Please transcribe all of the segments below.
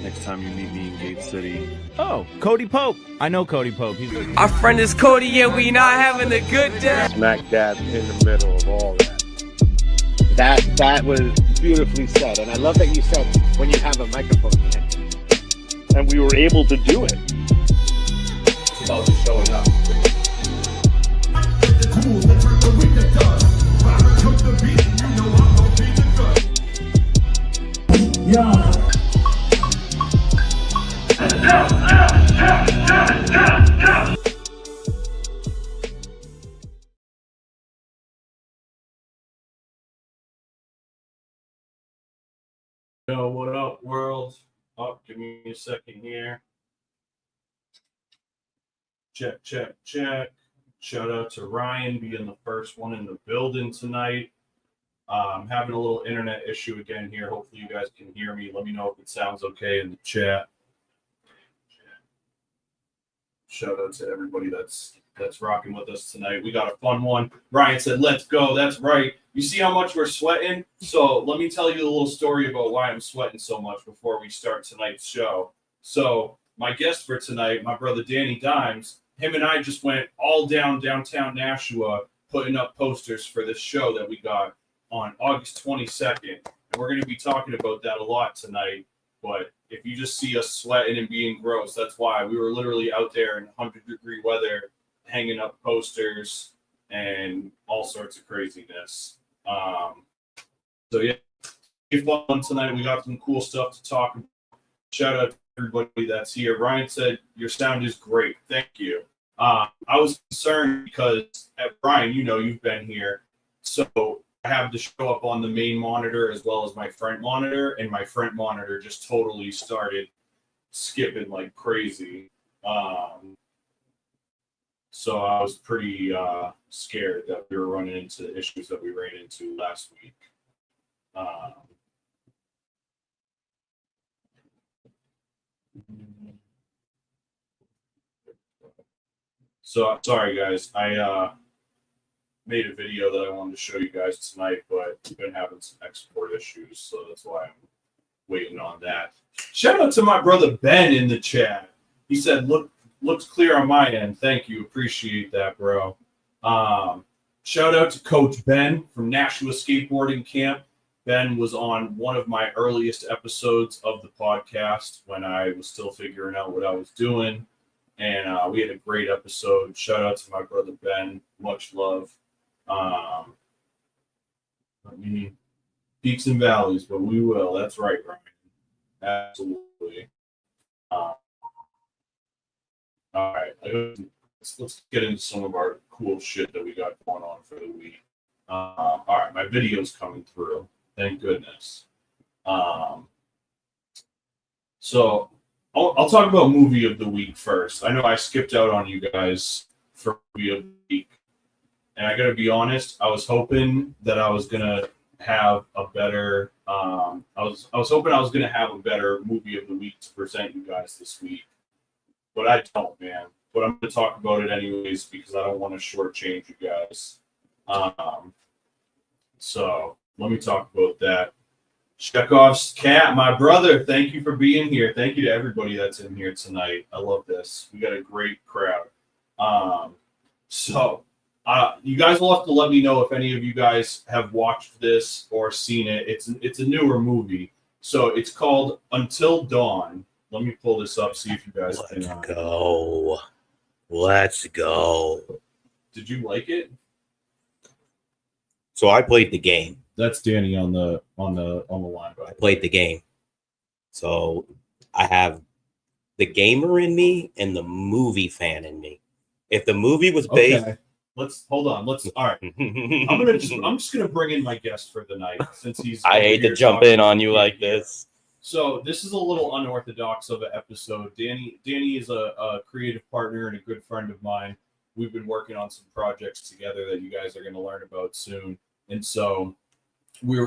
next time you meet me in Gate City. Oh, Cody Pope. I know Cody Pope. Our friend is Cody, and we not having a good day. Smack dab in the middle of all that. That was beautifully said, and I love that you said when you have a microphone, and we were able to do it. It's about just showing up. Yo, what up, world? Oh, give me a second here. Check. Shout out to Ryan being the first one in the building tonight. I'm having a little internet issue again here. Hopefully you guys can hear me. Let me know if it sounds okay in the chat. Shout out to everybody that's rocking with us tonight. We got a fun one. Ryan said, let's go. That's right. You see how much we're sweating? So let me tell you a little story about why I'm sweating so much before we start tonight's show. So my guest for tonight, my brother Danny Dymez, him and I just went all downtown Nashua putting up posters for this show that we got on August 22nd. And we're going to be talking about that a lot tonight. But if you just see us sweating and being gross, that's why. We were literally out there in 100-degree weather, hanging up posters and all sorts of craziness. So yeah, fun tonight. We got some cool stuff to talk about. Shout out to everybody that's here. Ryan said your sound is great. Thank you. I was concerned because Ryan, you know, you've been here, so I have the show up on the main monitor as well as my front monitor, and my front monitor just totally started skipping like crazy. So I was pretty scared that we were running into the issues that we ran into last week. So sorry, guys. I made a video that I wanted to show you guys tonight, but we've been having some export issues, so that's why I'm waiting on that. Shout out to my brother Ben in the chat. He said, looks clear on my end. Thank you. Appreciate that, bro. Shout out to Coach Ben from Nashua Skateboarding Camp. Ben was on one of my earliest episodes of the podcast when I was still figuring out what I was doing. And we had a great episode. Shout out to my brother Ben. Much love. I mean, peaks and valleys, but we will. That's right, Ryan. Absolutely. All right. Let's get into some of our cool shit that we got going on for the week. All right. My video's coming through. Thank goodness. So I'll talk about movie of the week first. I know I skipped out on you guys for movie of the week. And I got to be honest, I was hoping that I was going to have a better I was hoping I was going to have a better movie of the week to present you guys this week. But I don't, man. But I'm going to talk about it anyways because I don't want to shortchange you guys. So let me talk about that. Chekhov's cat, my brother, thank you for being here. Thank you to everybody that's in here tonight. I love this. We got a great crowd. You guys will have to let me know if any of you guys have watched this or seen it. It's a newer movie. So it's called Until Dawn. Let me pull this up, see if you guys can. Let's go. Did you like it? So I played the game. That's Danny on the line. I played the game. So I have the gamer in me and the movie fan in me. If the movie was based, okay. Let's hold on. All right. I'm just gonna bring in my guest for the night since he's. I hate to jump in on you like this. So this is a little unorthodox of an episode. Danny is a creative partner and a good friend of mine. We've been working on some projects together that you guys are going to learn about soon. And so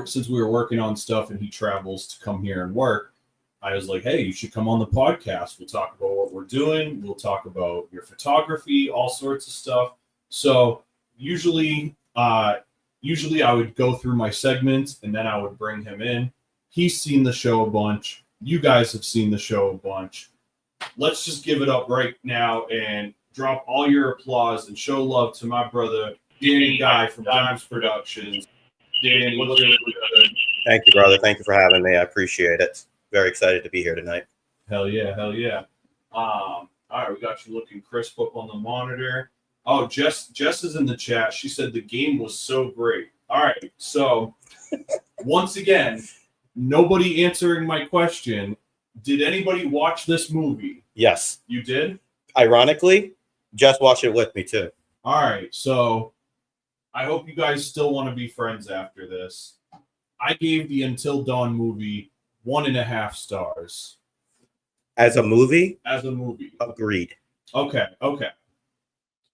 since we were working on stuff and he travels to come here and work, I was like, hey, you should come on the podcast. We'll talk about what we're doing. We'll talk about your photography, all sorts of stuff. So usually I would go through my segments and then I would bring him in. He's seen the show a bunch. You guys have seen the show a bunch. Let's just give it up right now and drop all your applause and show love to my brother, Danny Guy from Dymez Productions. Danny, what's really good? Thank you, brother. Thank you for having me. I appreciate it. Very excited to be here tonight. Hell yeah, hell yeah. All right, we got you looking crisp up on the monitor. Oh, Jess is in the chat. She said the game was so great. All right, so once again, nobody answering my question. Did anybody watch this movie? Yes. You did? Ironically, Jess watched it with me too. All right, so I hope you guys still want to be friends after this. I gave the Until Dawn movie 1.5 stars. As a movie? As a movie. Agreed. Okay.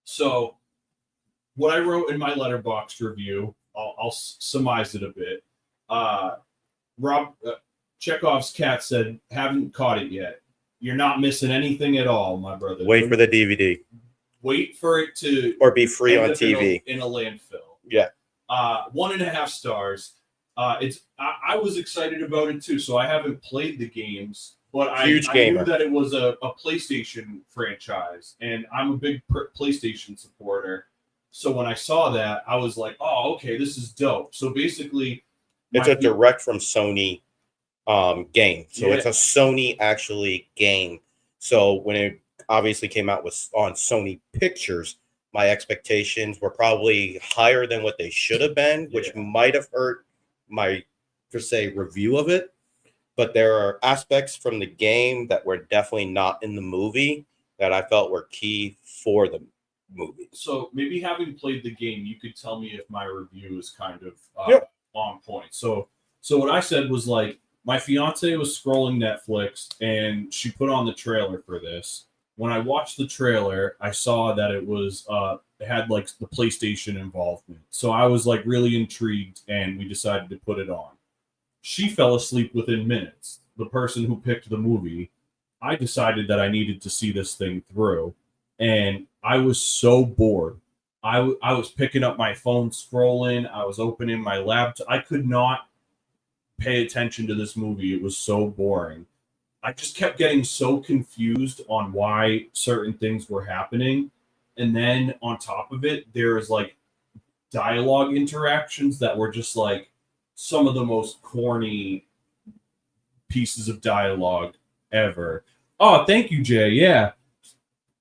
So what I wrote in my letterboxd review, I'll surmise it a bit. Rob Chekhov's cat said, "Haven't caught it yet. You're not missing anything at all, my brother. Wait for the DVD. Wait for it to or be free on end up TV. in a landfill." Yeah. 1.5 stars. I was excited about it too. So I haven't played the games, but I knew that it was a PlayStation franchise, and I'm a big PlayStation supporter. So when I saw that, I was like, "Oh, okay, this is dope." So basically, it's a direct from Sony game. So Yeah. it's a Sony actually game. So when it obviously came out on Sony Pictures, my expectations were probably higher than what they should have been, which might have hurt my, per se, review of it. But there are aspects from the game that were definitely not in the movie that I felt were key for the movie. So maybe having played the game, you could tell me if my review is kind of on point. So what I said was like, my fiance was scrolling Netflix and she put on the trailer for this. When I watched the trailer, I saw that it was it had like the PlayStation involvement. So I was like really intrigued, and we decided to put it on. She fell asleep within minutes. The person who picked the movie, I decided that I needed to see this thing through, and I was so bored. I was picking up my phone, scrolling. I was opening my laptop. I could not pay attention to this movie. It was so boring. I just kept getting so confused on why certain things were happening. And then on top of it, there was like dialogue interactions that were just like some of the most corny pieces of dialogue ever. Oh, thank you, Jay. Yeah.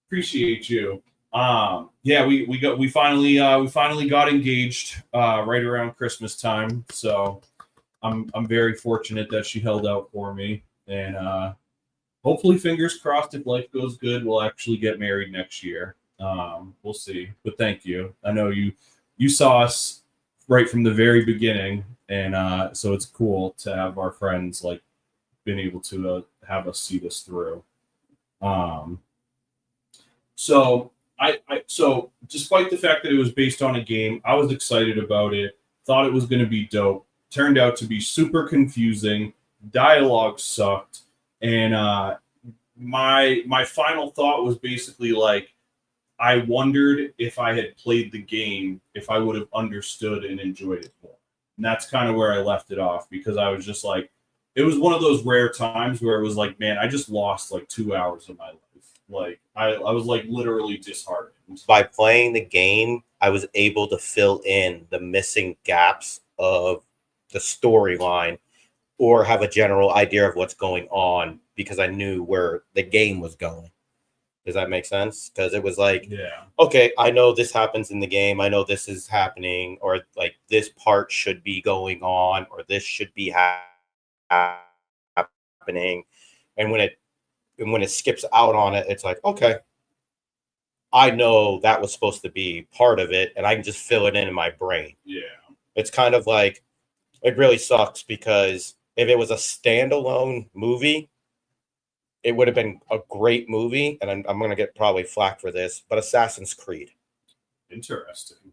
Appreciate you. We finally got engaged right around Christmas time. So I'm very fortunate that she held out for me. And hopefully, fingers crossed, if life goes good, we'll actually get married next year. We'll see. But thank you. I know you saw us right from the very beginning, and so it's cool to have our friends like been able to have us see this through. So despite the fact that it was based on a game, I was excited about it. Thought it was going to be dope. Turned out to be super confusing. Dialogue sucked, and my final thought was basically like, I wondered if I had played the game, if I would have understood and enjoyed it more. And that's kind of where I left it off, because I was just like, it was one of those rare times where it was like, man, I just lost like 2 hours of my life. Like I was like literally disheartened. By playing the game, I was able to fill in the missing gaps of the storyline, or have a general idea of what's going on, because I knew where the game was going. Does that make sense? Because it was like, okay, I know this happens in the game. I know this is happening, or like this part should be going on, or this should be happening. And when it skips out on it, it's like, okay, I know that was supposed to be part of it, and I can just fill it in my brain. Yeah. It's kind of like, it really sucks, because if it was a standalone movie, it would have been a great movie, and I'm going to get probably flack for this, but Assassin's Creed. Interesting.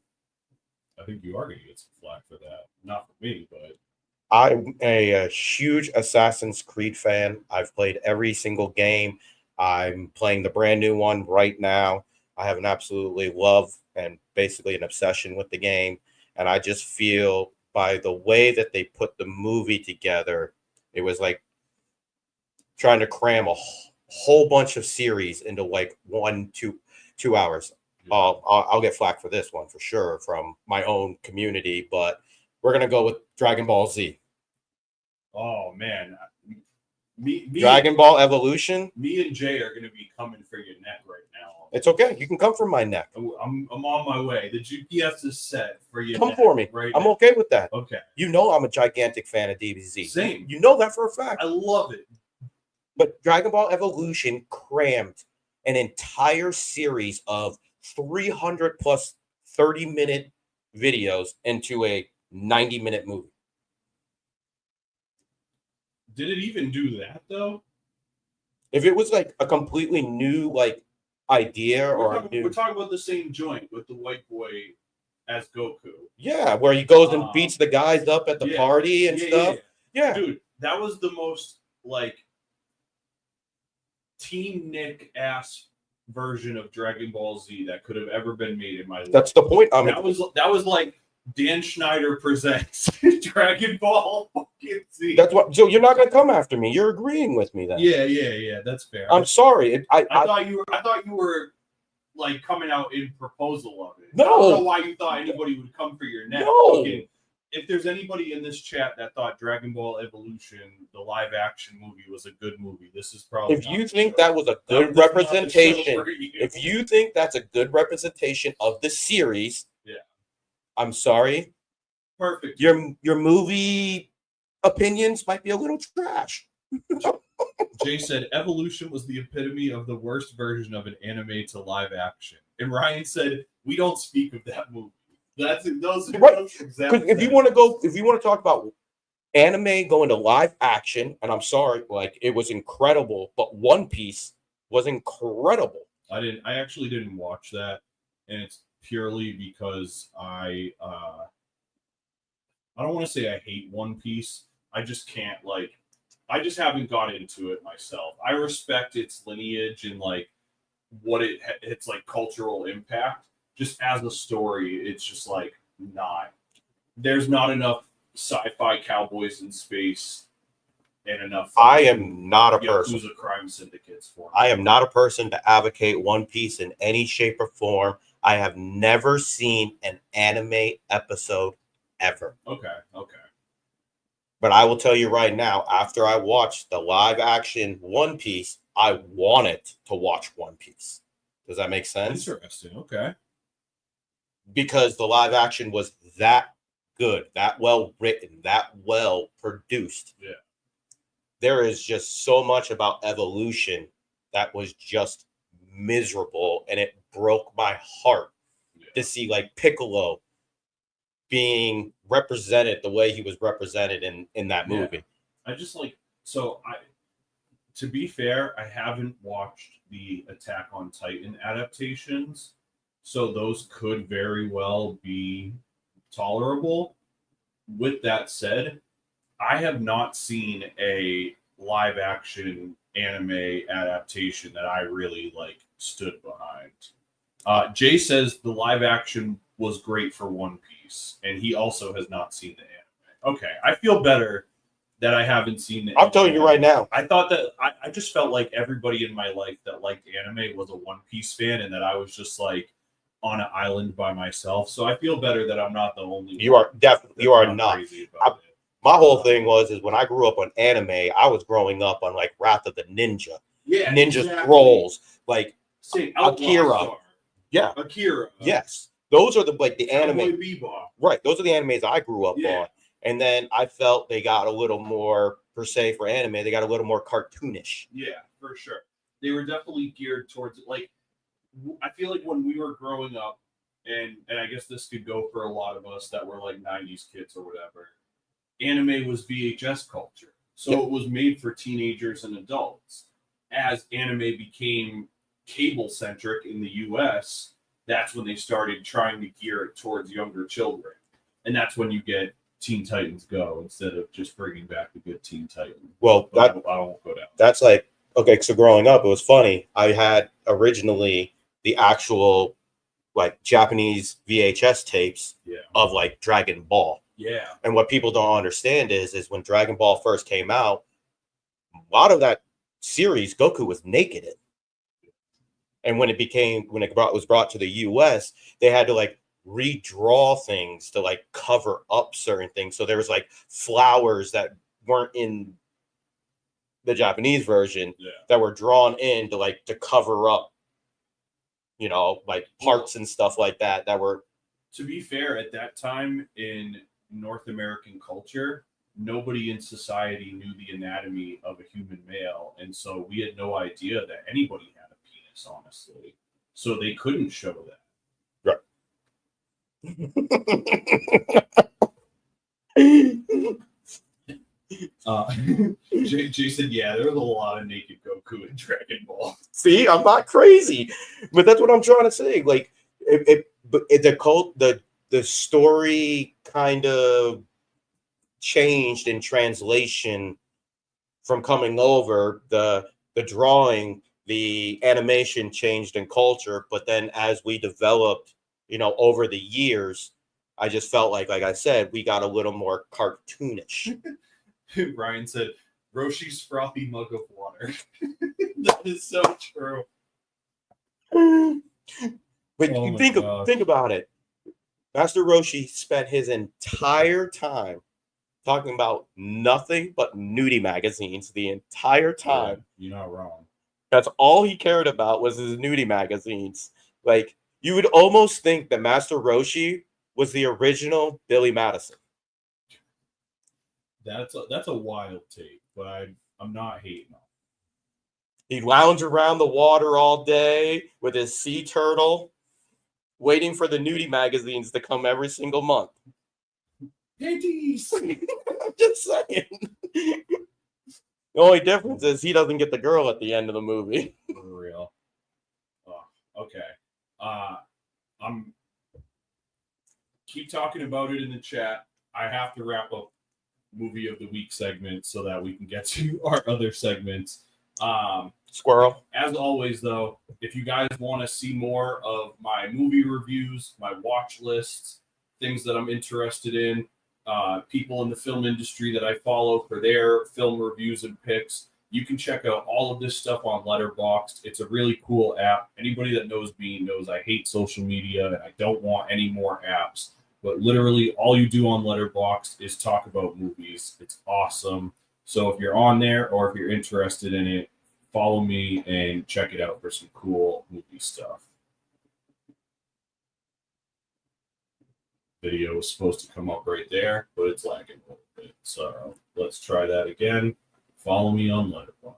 I think you are going to get some flack for that. Not for me, but... I'm a huge Assassin's Creed fan. I've played every single game. I'm playing the brand new one right now. I have an absolutely love and basically an obsession with the game, and I just feel by the way that they put the movie together, it was like trying to cram a whole bunch of series into like 2 hours. I'll get flack for this one for sure from my own community, but we're gonna go with Dragon Ball Z. Oh man, Dragon Ball Evolution. Me and Jay are gonna be coming for your neck right now. It's okay. You can come for my neck. I'm on my way. The GPS is set for you. Come for me. Right I'm now. okay with that. Okay. You know I'm a gigantic fan of DBZ. Same. You know that for a fact. I love it. But Dragon Ball Evolution crammed an entire series of 300 plus 30-minute videos into a 90-minute movie. Did it even do that though? If it was like a completely new like idea we're talking about the same joint with the white boy as Goku. Yeah, where he goes and beats the guys up at the party and stuff. Yeah. Dude, that was the most like Team Nick ass version of Dragon Ball Z that could have ever been made in my life. That's the point. That was like Dan Schneider presents Dragon Ball fucking Z. That's what. So you're not gonna come after me. You're agreeing with me then. Yeah. That's fair. I'm sorry. I thought you were like coming out in proposal of it. No. I don't know why you thought anybody would come for your neck. No. Okay. If there's anybody in this chat that thought Dragon Ball Evolution, the live action movie, was a good movie, this is probably. If you think that was a good representation, if you think that's a good representation of the series, I'm sorry. Perfect. Your movie opinions might be a little trash. Jay said Evolution was the epitome of the worst version of an anime to live action. And Ryan said, we don't speak of that movie. Those right. Because if you want to talk about anime going to live action, and I'm sorry, like it was incredible, but One Piece was incredible. I actually didn't watch that, and it's purely because I don't want to say I hate One Piece. I just can't I just haven't got into it myself. I respect its lineage and like what its like cultural impact. Just as a story, it's just like not. There's not enough sci-fi cowboys in space and enough. I am not a person. Yakuza crime syndicates for me. I am not a person to advocate One Piece in any shape or form. I have never seen an anime episode ever. Okay. But I will tell you right now, after I watched the live action One Piece, I wanted to watch One Piece. Does that make sense? Interesting. Okay. Because the live action was that good, that well written, that well produced. Yeah. There is just so much about Evolution that was just miserable, and it broke my heart to see like Piccolo being represented the way he was represented in that movie. I just to be fair, I haven't watched the Attack on Titan adaptations, so those could very well be tolerable. With that said, I have not seen a live action anime adaptation that I really stood behind. Jay says the live action was great for One Piece, and he also has not seen the anime. Okay, I feel better that I haven't seen it. I'm telling you right now. I thought that I just felt like everybody in my life that liked anime was a One Piece fan, and that I was just on an island by myself. So I feel better that I'm not the only. You are definitely. You are not. My whole thing is when I grew up on anime, I was growing up on Wrath of the Ninja, Ninja Scrolls, Akira. Yeah, Akira. Yes, those are the anime. Bebop. Right, those are the animes I grew up on. And then I felt they got a little more, per se, for anime, they got a little more cartoonish. Yeah, for sure. They were definitely geared towards I feel like when we were growing up, and I guess this could go for a lot of us that were 90s kids or whatever, anime was VHS culture. So it was made for teenagers and adults. As anime became cable-centric in the US, that's when they started trying to gear it towards younger children. And that's when you get Teen Titans Go instead of just bringing back the good Teen Titans. Well, I won't go down. That's okay, so growing up, it was funny. I had originally the actual Japanese VHS tapes of Dragon Ball. Yeah. And what people don't understand is when Dragon Ball first came out, a lot of that series, Goku was naked in. And when it was brought to the US, they had to like redraw things to like cover up certain things. So there was like flowers that weren't in the Japanese version that were drawn in to cover up, like parts and stuff like that were. To be fair, at that time in North American culture, nobody in society knew the anatomy of a human male, and so we had no idea that anybody had a penis, honestly. So they couldn't show that. Right. Jay said, yeah, there was a lot of naked Goku in Dragon Ball. See, I'm not crazy, but that's what I'm trying to say. Like, the story kind of changed in translation from coming over. The drawing, the animation changed in culture, but then as we developed, over the years, I just felt like I said, we got a little more cartoonish. Ryan said, Roshi's frothy mug of water. That is so true. But think about it. Master Roshi spent his entire time talking about nothing but nudie magazines the entire time. Yeah, you're not wrong. That's all he cared about was his nudie magazines. Like, you would almost think that Master Roshi was the original Billy Madison. That's a wild take, but I'm not hating on it. He'd lounge around the water all day with his sea turtle, waiting for the nudie magazines to come every single month. Panties! I'm just saying. The only difference is he doesn't get the girl at the end of the movie. For real. Oh, okay. I'm keep talking about it in the chat. I have to wrap up movie of the week segment so that we can get to our other segments. Squirrel. As always, though, if you guys want to see more of my movie reviews, my watch lists, things that I'm interested in, people in the film industry that I follow for their film reviews and picks, you can check out all of this stuff on Letterboxd. It's a really cool app. Anybody that knows me knows I hate social media and I don't want any more apps. But literally all you do on Letterboxd is talk about movies. It's awesome. So if you're on there or if you're interested in it, follow me and check it out for some cool movie stuff. Video is supposed to come up right there, but it's lagging a little bit. So let's try that again. Follow me on Letterboxd.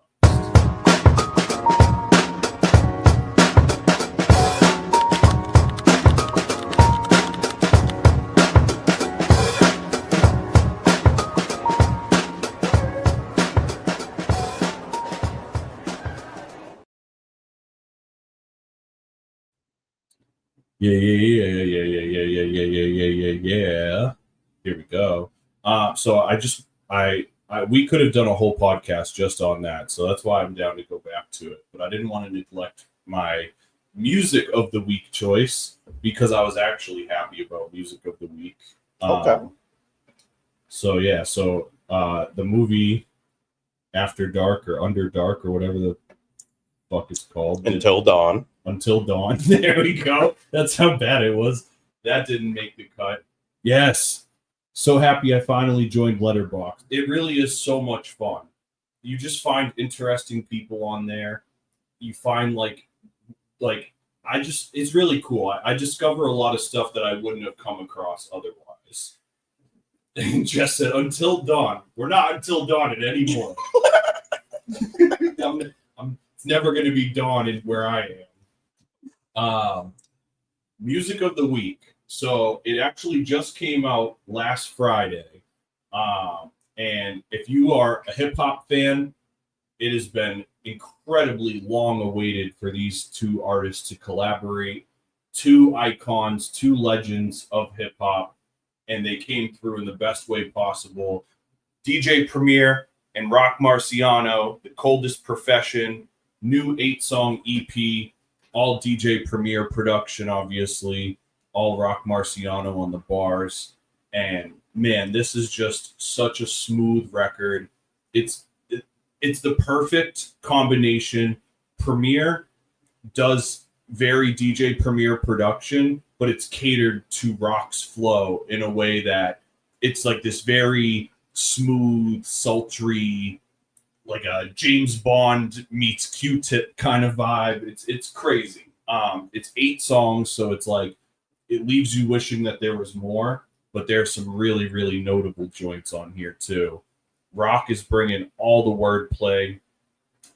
Yeah. Here we go. So we could have done a whole podcast just on that. So that's why I'm down to go back to it. But I didn't want to neglect my music of the week choice because I was actually happy about music of the week. Okay. So yeah. So the movie After Dark or Under Dark or whatever the fuck it's called. Until Dawn. Until Dawn. There we go. That's how bad it was. That didn't make the cut. Yes. So happy I finally joined Letterboxd. It really is so much fun. You just find interesting people on there. You find it's really cool. I discover a lot of stuff that I wouldn't have come across otherwise. And Jess said, Until Dawn. We're not Until Dawn anymore. It's never going to be Dawn in where I am. Music of the week. So it actually just came out last Friday. And if you are a hip hop fan, it has been incredibly long awaited for these two artists to collaborate. Two icons, two legends of hip hop, and they came through in the best way possible. DJ Premier and Rock Marciano, The Coldest Profession, new 8-song EP, all DJ Premier production, obviously, all Rock Marciano on the bars. And man, this is just such a smooth record. it's the perfect combination. Premier does very DJ Premier production, but it's catered to Rock's flow in a way that it's like this very smooth, sultry, like a James Bond meets Q-Tip kind of vibe. It's crazy. It's 8 songs, so it's like it leaves you wishing that there was more, but there's some really, really notable joints on here too. Rock is bringing all the wordplay,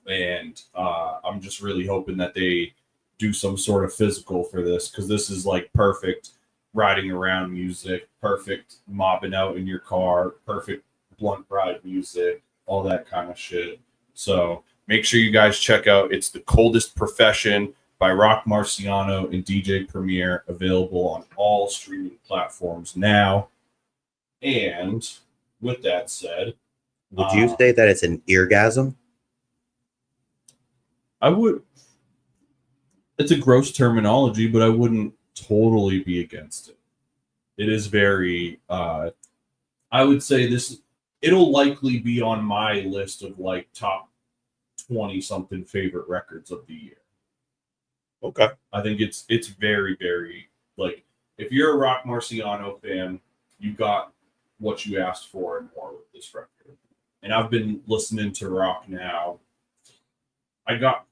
and I'm just really hoping that they do some sort of physical for this, because this is like perfect riding around music, perfect mobbing out in your car, perfect blunt ride music, all that kind of shit. So make sure you guys check out It's the Coldest Profession by Rock Marciano and DJ Premier, available on all streaming platforms now. And with that said, would you say that it's an eargasm? I would. It's a gross terminology, but I wouldn't totally be against it. It is very. I would say this. It'll likely be on my list of like top 20 something favorite records of the year. Okay. I think it's very, very, like, if you're a Rock Marciano fan, you got what you asked for and more with this record. And I've been listening to Rock now.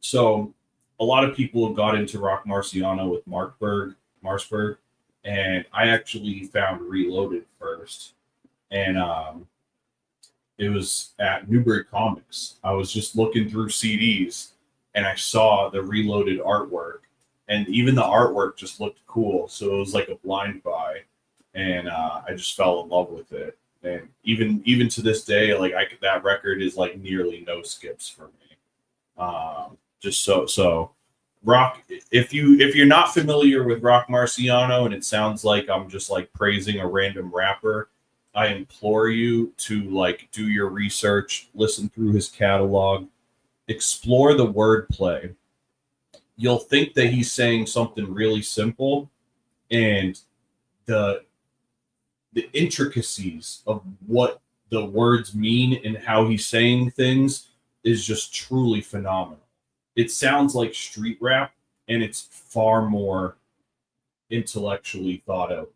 So a lot of people got into Rock Marciano with Marsberg, and I actually found Reloaded first. And it was at Newbury Comics. I was just looking through CDs, and I saw the Reloaded artwork, and even the artwork just looked cool. So it was like a blind buy, and I just fell in love with it. And even to this day, like that record is like nearly no skips for me. Just so Rock. If you're not familiar with Rock Marciano, and it sounds like I'm just like praising a random rapper, I implore you to like do your research, listen through his catalog, explore the wordplay. You'll think that he's saying something really simple, and the intricacies of what the words mean and how he's saying things is just truly phenomenal. It sounds like street rap, and it's far more intellectually thought out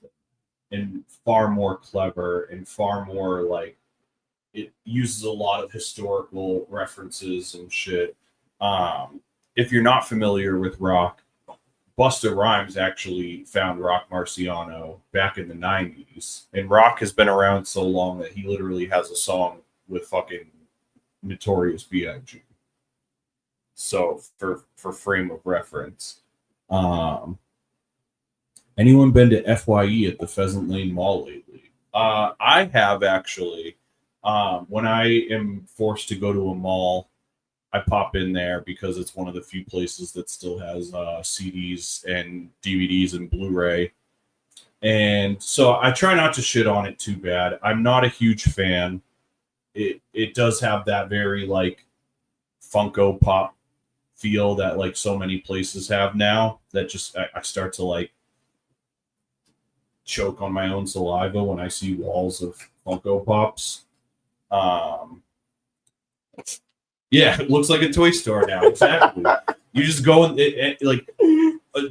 and far more clever and far more like it uses a lot of historical references and shit. If you're not familiar with Rock, Busta Rhymes actually found Rock Marciano back in the 90s. And Rock has been around so long that he literally has a song with fucking Notorious B.I.G. So for frame of reference. Anyone been to FYE at the Pheasant Lane Mall lately? I have actually. When I am forced to go to a mall, I pop in there because it's one of the few places that still has CDs and DVDs and Blu-ray. And so I try not to shit on it too bad. I'm not a huge fan. It does have that very like Funko Pop feel that like so many places have now, that just I start to like choke on my own saliva when I see walls of Funko Pops. Yeah, it looks like a toy store now. Exactly. You just go and like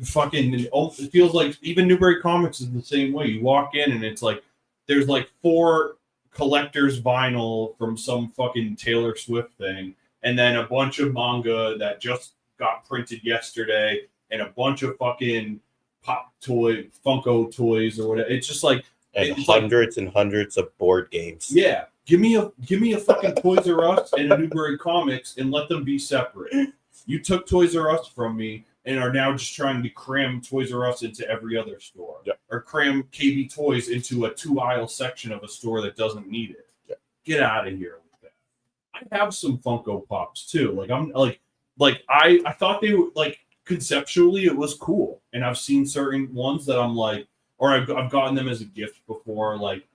fucking. It feels like even Newbury Comics is the same way. You walk in and it's like there's like 4 collectors vinyl from some fucking Taylor Swift thing, and then a bunch of manga that just got printed yesterday, and a bunch of fucking pop toy Funko toys or whatever. It's just like and hundreds and hundreds of board games. Yeah. Give me a fucking Toys R Us and a Newbury Comics and let them be separate. You took Toys R Us from me and are now just trying to cram Toys R Us into every other store. Yep. Or cram KB Toys into a 2-aisle section of a store that doesn't need it. Yep. Get out of here with that. I have some Funko Pops too. Like I'm like I thought they were like conceptually it was cool. And I've seen certain ones that I'm like, or I've gotten them as a gift before, like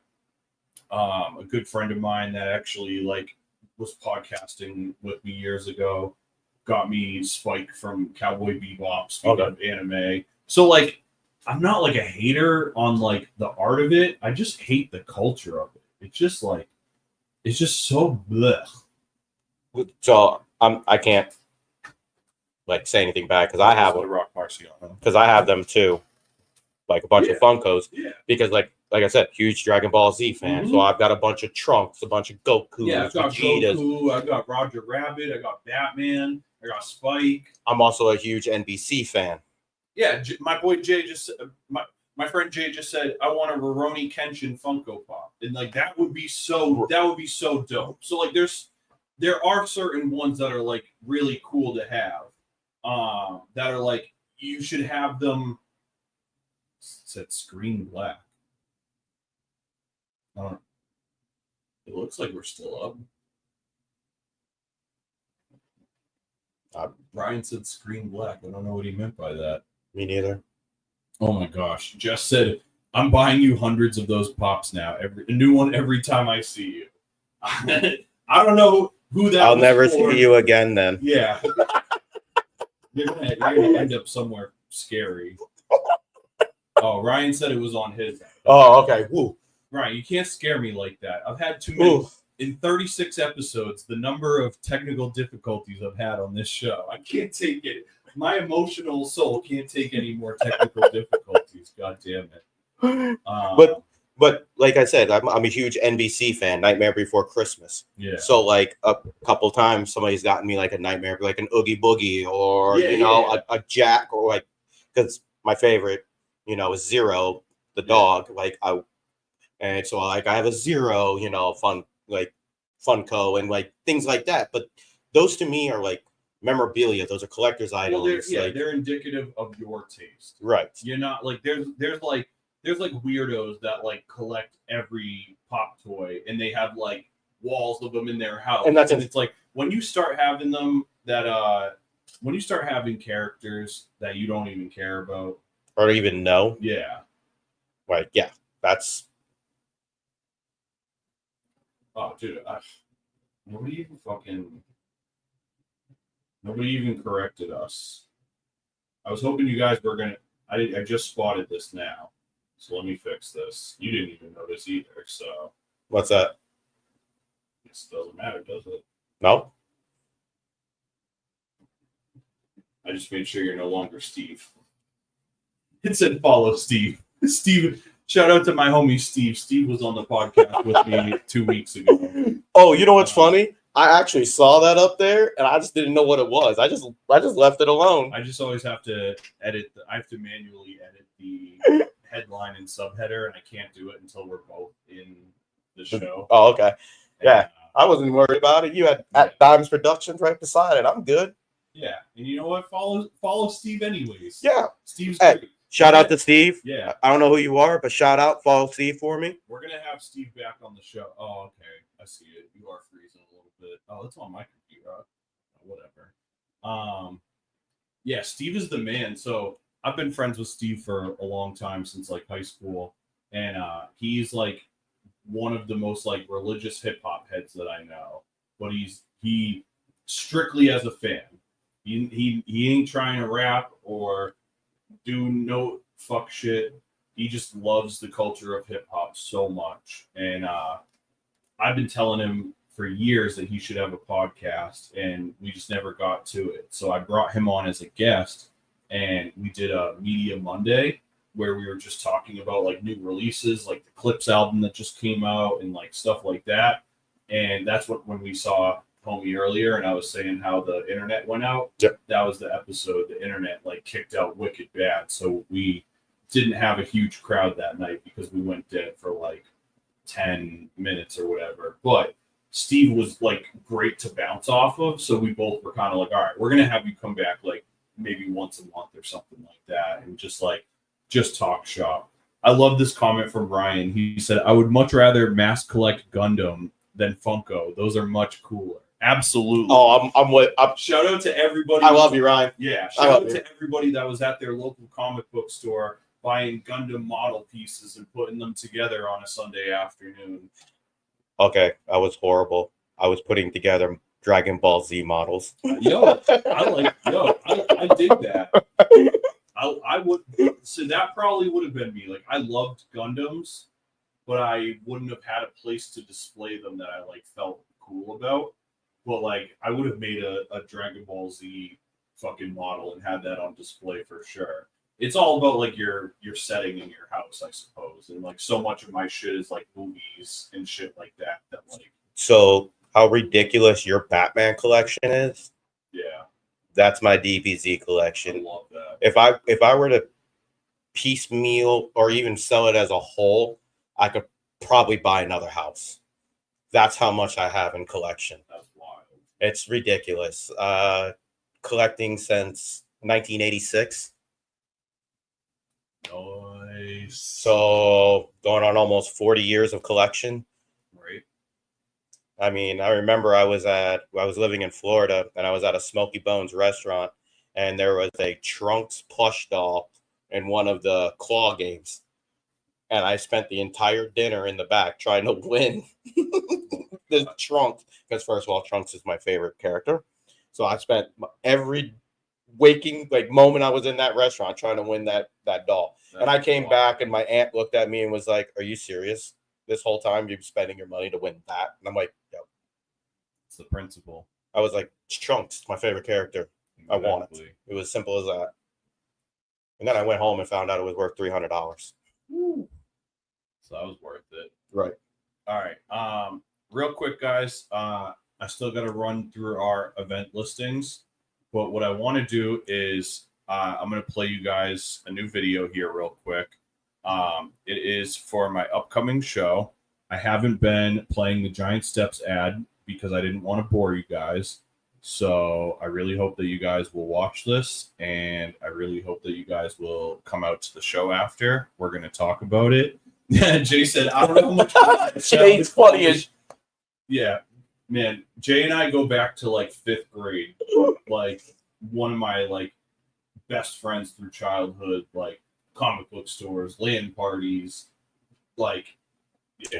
a good friend of mine that actually like was podcasting with me years ago got me Spike from Cowboy Bebop, speaking of anime. So like I'm not like a hater on like the art of it. I just hate the culture of it. It's just like it's just so blech. So I can't like say anything bad because I have the them. Rock Marciano. Because I have them too, like a bunch of Funkos. Yeah. Because like I said, huge Dragon Ball Z fan. So I've got a bunch of Trunks, a bunch of Goku, Yeah, I've got Vegetas. Goku, I've got Roger Rabbit, I got Batman, I got Spike. I'm also a huge NBC fan. Yeah, my boy Jay just my friend Jay just said I want a Rurouni Kenshin Funko Pop, and like that would be so dope. So like there are certain ones that are like really cool to have, that are like you should have them. It said screen black. It looks like we're still up. Brian said screen black. I don't know what he meant by that. Me neither. Oh my gosh. Jess said, I'm buying you hundreds of those pops now. A new one every time I see you. I don't know who that I'll was never for. see you again then. Yeah. You're gonna end up somewhere scary. Oh, Ryan said it was on his. Oh, okay. Woo. Ryan, you can't scare me like that. I've had too many. Ooh. In 36 episodes, the number of technical difficulties I've had on this show, I can't take it. My emotional soul can't take any more technical difficulties. God damn it. But like I said, I'm a huge NBC fan. Nightmare Before Christmas. Yeah. So like a couple times, somebody's gotten me like a nightmare, like an Oogie Boogie, or a Jack, or like because my favorite, is Zero, the dog. And so like I have a Zero, Funko and like things like that. But those to me are like memorabilia. Those are collector's items. Well, they're indicative of your taste. Right. You're not like there's weirdos that like collect every pop toy and they have like walls of them in their house. And it's like when you start having them when you start having characters that you don't even care about or even know. Yeah. Right. Yeah. That's. Oh, dude, nobody even corrected us. I was hoping you guys were gonna. I just spotted this now, so let me fix this. You didn't even notice either, so. What's that? This doesn't matter, does it? No. I just made sure you're no longer Steve. It said follow Steve. Steve. Shout out to my homie Steve. Steve was on the podcast with me 2 weeks ago. Oh, you know what's funny? I actually saw that up there, and I just didn't know what it was. I just left it alone. I just always have to I have to manually edit the headline and subheader, and I can't do it until we're both in the show. Oh, okay. Yeah, I wasn't worried about it. You had at Dymez Productions right beside it. I'm good. Yeah, and you know what? Follow Steve anyways. Yeah, Steve's great. Shout out to Steve. Yeah. I don't know who you are, but shout out. Follow Steve for me. We're going to have Steve back on the show. Oh, okay. I see it. You are freezing a little bit. Oh, it's on my computer. Whatever. Yeah, Steve is the man. So I've been friends with Steve for a long time, since like high school. And he's like one of the most like religious hip hop heads that I know. But he strictly as a fan. He ain't trying to rap or do no fuck shit. He just loves the culture of hip hop so much. And I've been telling him for years that he should have a podcast, and we just never got to it. So I brought him on as a guest, and we did a Media Monday where we were just talking about like new releases, like the Clips album that just came out and like stuff like that. And that's when we saw homie earlier, and I was saying how the internet went out. Yep. That was the episode. The internet like kicked out wicked bad, so we didn't have a huge crowd that night because we went dead for like 10 minutes or whatever. But Steve was like great to bounce off of, so we both were kind of like, all right, we're gonna have you come back like maybe once a month or something like that, and just talk shop. I love this comment from Ryan. He said, I would much rather mass collect Gundam than Funko. Those are much cooler. Absolutely. Oh, shout out to everybody. I love you, Ryan. Yeah. Shout out to everybody that was at their local comic book store buying Gundam model pieces and putting them together on a Sunday afternoon. Okay, I was horrible. I was putting together Dragon Ball Z models. I dig that. I would. So that probably would have been me. Like, I loved Gundams, but I wouldn't have had a place to display them that I like felt cool about. But like, I would have made a Dragon Ball Z fucking model and had that on display for sure. It's all about like your setting in your house, I suppose. And like so much of my shit is like movies and shit like that. That like. So how ridiculous your Batman collection is? Yeah. That's my DBZ I collection. love that. If I were to piecemeal or even sell it as a whole, I could probably buy another house. That's how much I have in collection. That's wild. It's ridiculous. Collecting since 1986. Nice. So going on almost 40 years of collection. Right. I mean, I remember I was living in Florida and I was at a Smoky Bones restaurant and there was a Trunks plush doll in one of the claw games. And I spent the entire dinner in the back trying to win the Trunks. Because first of all, Trunks is my favorite character. So I spent every waking moment I was in that restaurant trying to win that doll. And I came back and my aunt looked at me and was like, "Are you serious? This whole time you've been spending your money to win that?" And I'm like, "Yep." It's the principle. I was like, "Trunks, my favorite character. Exactly. I want it." It was simple as that. And then I went home and found out it was worth $300. So that was worth it. Right. All right. Real quick, guys. I still got to run through our event listings, but what I want to do is I'm going to play you guys a new video here real quick. It is for my upcoming show. I haven't been playing the Giant Steps ad because I didn't want to bore you guys. So I really hope that you guys will watch this, and I really hope that you guys will come out to the show after. We're going to talk about it. Yeah, Jay said, I don't know how much. Jay's funny as. Yeah, man. Jay and I go back to like 5th grade. Like one of my like best friends through childhood, like comic book stores, LAN parties, like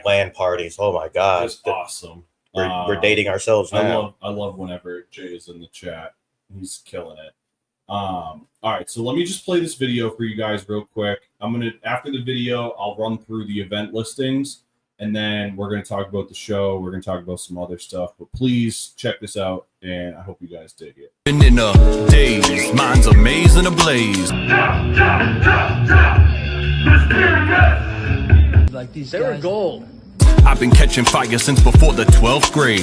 LAN parties. Oh my God, it's awesome. We're dating ourselves now. I love whenever Jay is in the chat. He's killing it. All right, so let me just play this video for you guys real quick. After the video, I'll run through the event listings, and then we're gonna talk about the show. We're gonna talk about some other stuff, but please check this out, and I hope you guys dig it. Been in a daze, mine's a maze and a blaze. Like these they were gold. I've been catching fire since before the 12th grade.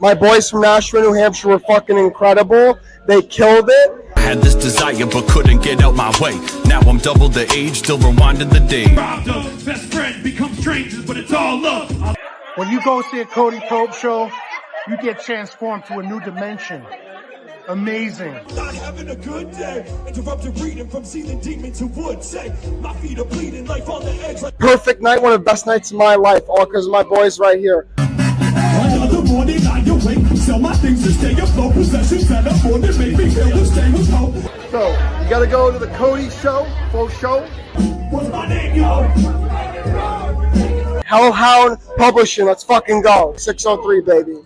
My boys from Nashville, New Hampshire were fucking incredible. They killed it. I had this desire but couldn't get out my way. Now I'm double the age, still rewinding the day. Best friend become strangers, but it's all love. When you go see a Cody Pope show, you get transformed to a new dimension. Amazing. Not having a good day. Interrupted reading from seething demons who would say my feet are bleeding, life on the edge. Perfect night, one of the best nights of my life, all because of my boys right here. Another morning I awake, sell my things to stay afloat. Possessions that are more than make me feel the same as hope. So, you gotta go to the Cody show, full show. What's my name, yo? Hellhound Publishing, let's fucking go. 603, baby.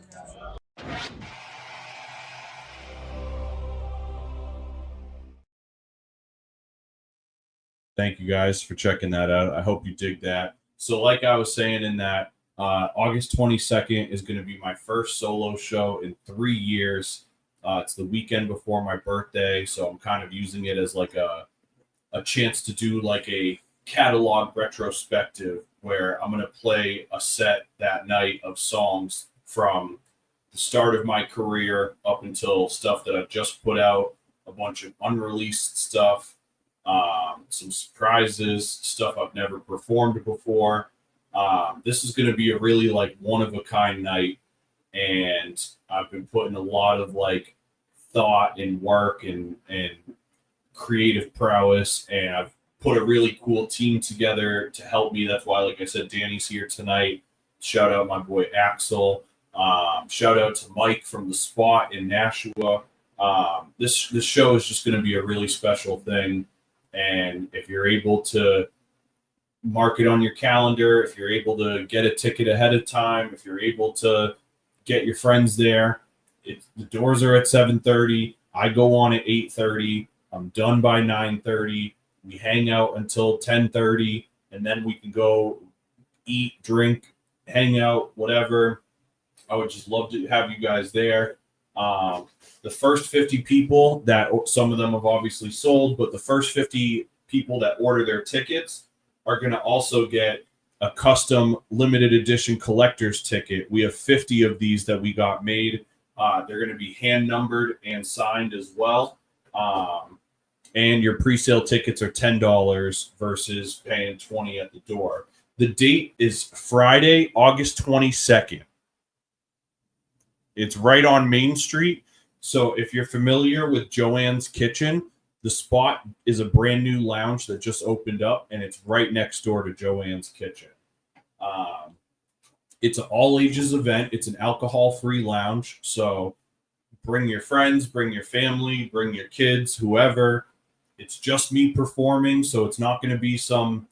Thank you guys for checking that out. I hope you dig that. So like I was saying in that, August 22nd is going to be my first solo show in 3 years. It's the weekend before my birthday, so I'm kind of using it as like a chance to do like a catalog retrospective where I'm going to play a set that night of songs from the start of my career up until stuff that I've just put out, a bunch of unreleased stuff, some surprises, stuff I've never performed before. This is going to be a really like one-of-a-kind night, and I've been putting a lot of like thought and work and creative prowess, and I've put a really cool team together to help me. That's why, like I said, Danny's here tonight. Shout out my boy Axel. Shout out to Mike from The Spot in Nashua. This show is just going to be a really special thing, and if you're able to mark it on your calendar, if you're able to get a ticket ahead of time, if you're able to get your friends there, the doors are at 7:30. I go on at 8:30. I'm done by 9:30. We hang out until 10:30, and then we can go eat, drink, hang out, whatever. I would just love to have you guys there. The first 50 people that some of them have obviously sold, but the first 50 people that order their tickets are going to also get a custom limited edition collector's ticket. We have 50 of these that we got made. They're going to be hand numbered and signed as well. And your pre-sale tickets are $10 versus paying $20 at the door. The date is Friday, August 22nd. It's right on Main Street. So if you're familiar with Joanne's Kitchen, the spot is a brand new lounge that just opened up, and it's right next door to Joanne's Kitchen. It's an all-ages event. It's an alcohol-free lounge. So bring your friends, bring your family, bring your kids, whoever. It's just me performing, so it's not going to be some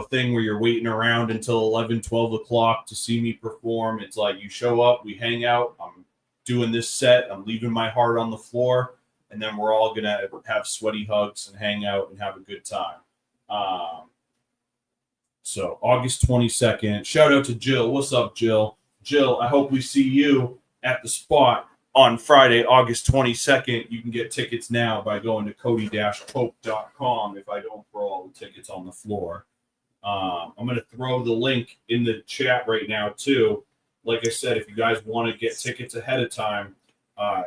thing where you're waiting around until 11, 12 o'clock to see me perform. It's like you show up, we hang out, I'm doing this set, I'm leaving my heart on the floor, and then we're all going to have sweaty hugs and hang out and have a good time. So August 22nd, shout out to Jill. What's up, Jill? Jill, I hope we see you at the spot on Friday, August 22nd. You can get tickets now by going to cody-pope.com if I don't throw all the tickets on the floor. I'm going to throw the link in the chat right now, too. Like I said, if you guys want to get tickets ahead of time,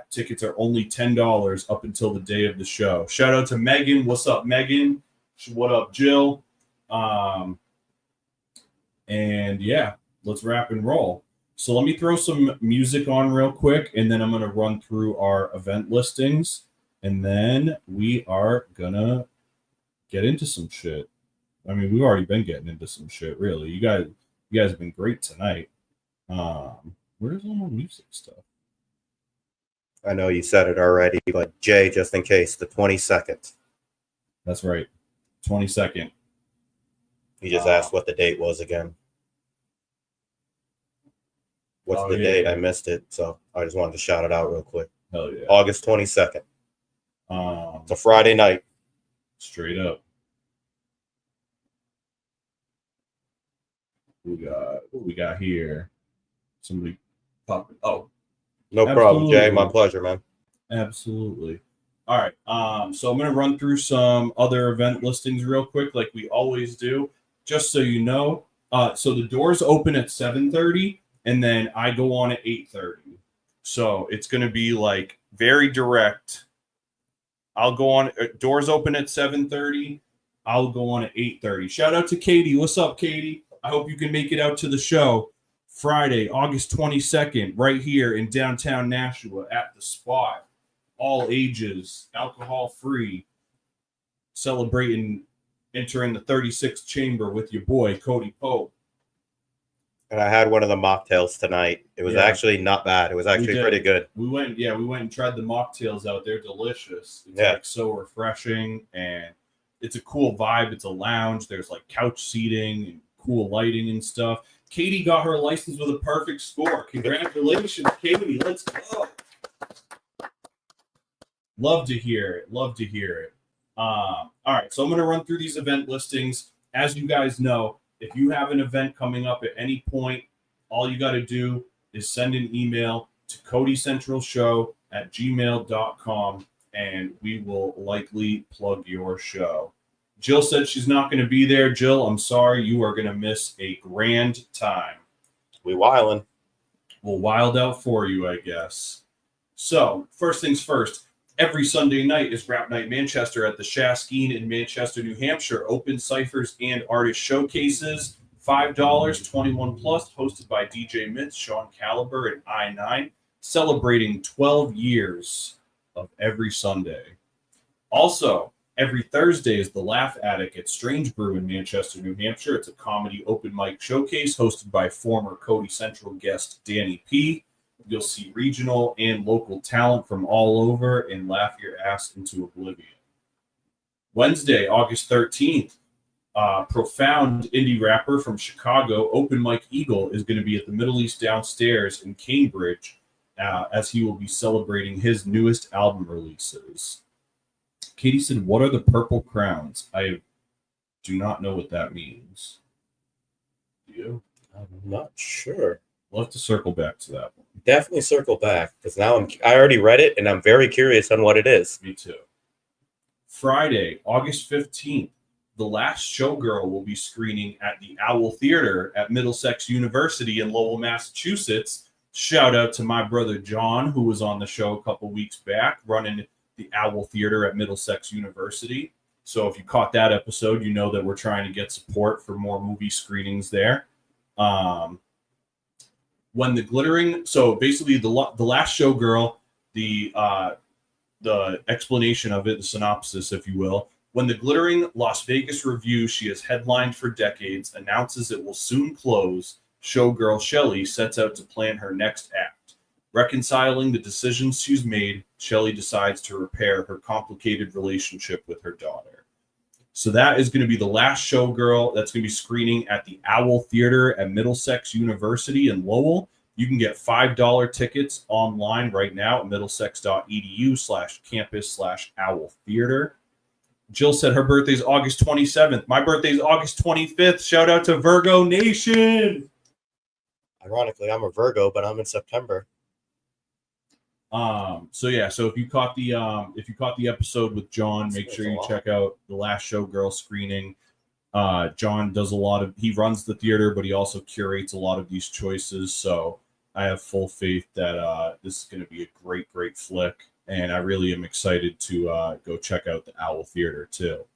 tickets are only $10 up until the day of the show. Shout out to Megan. What's up, Megan? What up, Jill? And yeah, let's wrap and roll. So let me throw some music on real quick, and then I'm going to run through our event listings, and then we are going to get into some shit. I mean, we've already been getting into some shit, really. You guys have been great tonight. Where's all my music stuff? I know you said it already, but Jay, just in case, the 22nd. That's right. 22nd. You just asked what the date was again. What's the date? I missed it, so I just wanted to shout it out real quick. Hell yeah. August 22nd. It's a Friday night. Straight up. What we got here? Somebody popping. Oh. No problem, Jay. My pleasure, man. Absolutely. All right. So I'm going to run through some other event listings real quick, like we always do, just so you know. So the doors open at 7:30, and then I go on at 8:30. So it's going to be like very direct. I'll go on. Doors open at 7:30. I'll go on at 8:30. Shout out to Katie. What's up, Katie? I hope you can make it out to the show Friday, August 22nd, right here in downtown Nashua at the spot. All ages, alcohol free, celebrating entering the 36th chamber with your boy Cody Pope. And I had one of the mocktails tonight. It was actually not bad. It was actually pretty good. We went and tried the mocktails out. They're delicious. It's like so refreshing, and it's a cool vibe. It's a lounge. There's like couch seating and cool lighting and stuff. Katie got her license with a perfect score. Congratulations, Katie. Let's go. Love to hear it. Love to hear it. All right, so I'm going to run through these event listings. As you guys know, if you have an event coming up at any point, all you got to do is send an email to codycentralshow@gmail.com, and we will likely plug your show. Jill said she's not going to be there. Jill, I'm sorry. You are going to miss a grand time. We wildin'. We'll wild out for you, I guess. So, first things first. Every Sunday night is Rap Night Manchester at the Shaskeen in Manchester, New Hampshire. Open ciphers and artist showcases. $5, 21 plus, hosted by DJ Mitz, Sean Caliber, and I9, celebrating 12 years of every Sunday. Also, every Thursday is the Laugh Attic at Strange Brew in Manchester, New Hampshire. It's a comedy open mic showcase hosted by former Cody Central guest Danny P. You'll see regional and local talent from all over and laugh your ass into oblivion. Wednesday, August 13th, profound indie rapper from Chicago, Open Mike Eagle, is going to be at the Middle East Downstairs in Cambridge as he will be celebrating his newest album releases. Katie said, "What are the Purple Crowns?" I do not know what that means. Do you? I'm not sure. We'll have to circle back to that one. Definitely circle back because now I already read it and I'm very curious on what it is. Me too. Friday, August 15th, The Last Showgirl will be screening at the Owl Theater at Middlesex University in Lowell, Massachusetts. Shout out to my brother John, who was on the show a couple weeks back, running the Owl Theater at Middlesex University. So if you caught that episode, you know that we're trying to get support for more movie screenings there. When the glittering, so basically the Last Showgirl, the explanation of it, the synopsis, if you will. When the glittering Las Vegas revue she has headlined for decades announces it will soon close, showgirl Shelley sets out to plan her next act. Reconciling the decisions she's made, Shelley decides to repair her complicated relationship with her daughter. So that is going to be The Last Showgirl. That's going to be screening at the Owl Theater at Middlesex University in Lowell. You can get $5 tickets online right now at middlesex.edu/campus/Owl Theater. Jill said her birthday's August 27th. My birthday's August 25th. Shout out to Virgo Nation. Ironically, I'm a Virgo, but I'm in September. So if you caught the episode with John, make sure you check out The Last Showgirl screening. John does he runs the theater, but he also curates a lot of these choices. So I have full faith that this is going to be a great flick, and I really am excited to go check out the Owl Theater too.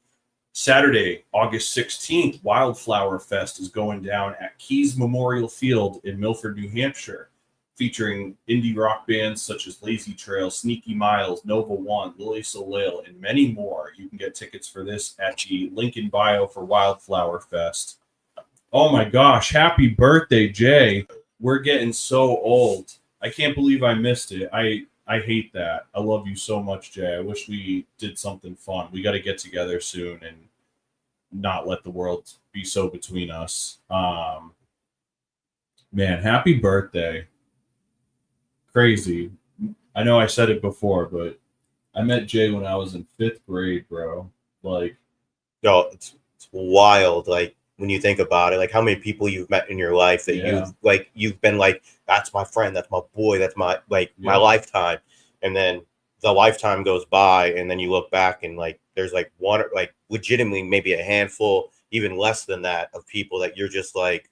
Saturday, August 16th, Wildflower Fest is going down at Keys Memorial Field in Milford, New Hampshire, featuring indie rock bands such as Lazy Trail, Sneaky Miles, Nova One, Lily Soleil, and many more. You can get tickets for this at the link in bio for Wildflower Fest. Oh my gosh, happy birthday, Jay. We're getting so old. I can't believe I missed it. I hate that. I love you so much, Jay. I wish we did something fun. We got to get together soon and not let the world be so between us. Man, happy birthday. Crazy. I know I said it before, but I met Jay when I was in 5th grade, bro. Like, no, it's wild. Like, when you think about it, like how many people you've met in your life that you've been like, that's my friend, that's my boy, that's my my lifetime. And then the lifetime goes by and then you look back and like there's like one, like legitimately maybe a handful, even less than that, of people that you're just like,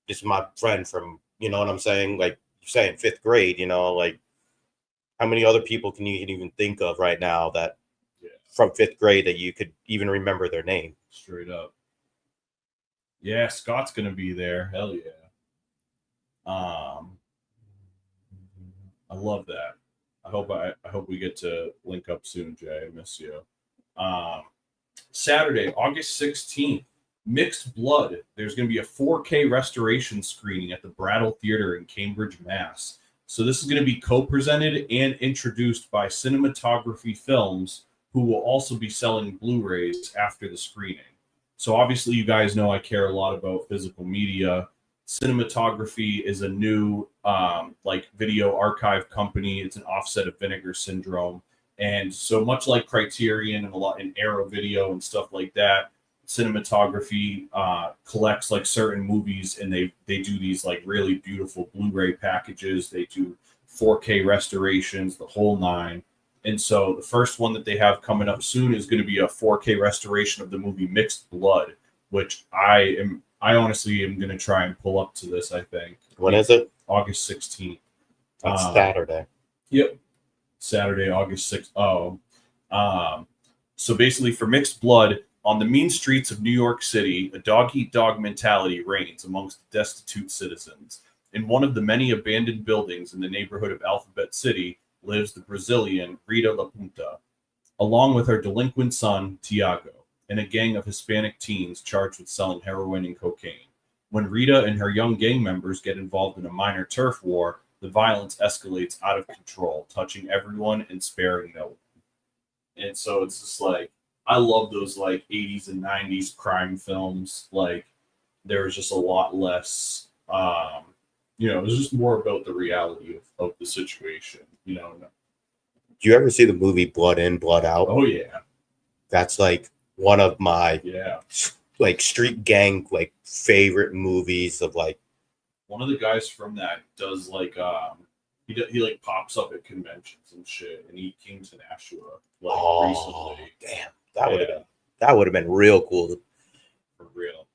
this is my friend from, you know what I'm saying? Like you're saying 5th grade, you know, like how many other people can you even think of right now that from 5th grade that you could even remember their name? Straight up. Yeah, Scott's gonna be there. Hell yeah. I love that. I hope we get to link up soon, Jay. I miss you. Saturday, August 16th, Mixed Blood. There's gonna be a 4K restoration screening at the Brattle Theater in Cambridge, Mass. So this is gonna be co-presented and introduced by Cinematography Films, who will also be selling Blu-rays after the screening. So obviously you guys know I care a lot about physical media. Cinematography is a new video archive company. It's an offset of Vinegar Syndrome. And so much like Criterion and a lot in Arrow Video and stuff like that, Cinematography collects like certain movies and they do these like really beautiful Blu-ray packages. They do 4K restorations, the whole nine. And so the first one that they have coming up soon is going to be a 4K restoration of the movie Mixed Blood, which I honestly am going to try and pull up to this, I think. When is it? August 16th. That's Saturday. Yep. Saturday, August 6th. So basically for Mixed Blood, on the mean streets of New York City, a dog-eat-dog mentality reigns amongst destitute citizens. In one of the many abandoned buildings in the neighborhood of Alphabet City, lives the Brazilian Rita La Punta, along with her delinquent son, Tiago, and a gang of Hispanic teens charged with selling heroin and cocaine. When Rita and her young gang members get involved in a minor turf war, the violence escalates out of control, touching everyone and sparing no one. And so it's just like, I love those like 80s and 90s crime films. Like, there was just a lot less, it was just more about the reality of the situation. Do you ever see the movie Blood In, Blood Out? Oh yeah, that's like one of my like street gang like favorite movies of like one of the guys from that does like he like pops up at conventions and shit, and he came to Nashua like recently. Damn, that would have been real cool. For real.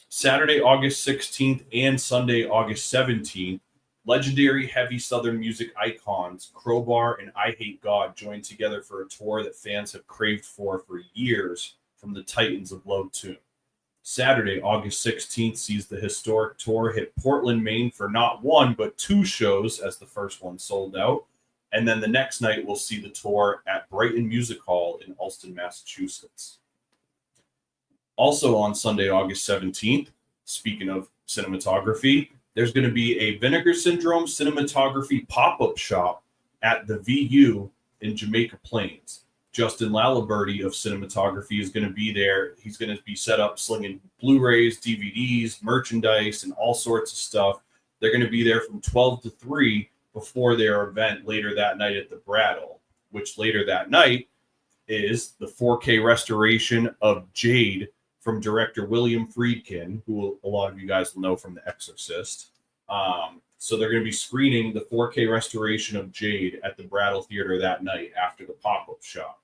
Saturday, August 16th and Sunday, August 17th, legendary heavy Southern music icons Crowbar and I Hate God joined together for a tour that fans have craved for years from the Titans of Low Tune. Saturday, August 16th, sees the historic tour hit Portland, Maine for not one, but 2 shows, as the first one sold out. And then the next night, we'll see the tour at Brighton Music Hall in Ulston, Massachusetts. Also on Sunday, August 17th, speaking of cinematography, there's going to be a Vinegar Syndrome cinematography pop-up shop at the VU in Jamaica Plains. Justin Laliberty of cinematography is going to be there. He's going to be set up slinging Blu-rays, DVDs, merchandise, and all sorts of stuff. They're going to be there from 12 to 3 before their event later that night at the Brattle, which later that night is the 4K restoration of Jade from director William Friedkin, who a lot of you guys will know from The Exorcist. So they're going to be screening the 4K restoration of Jade at the Brattle Theater that night after the pop-up shop.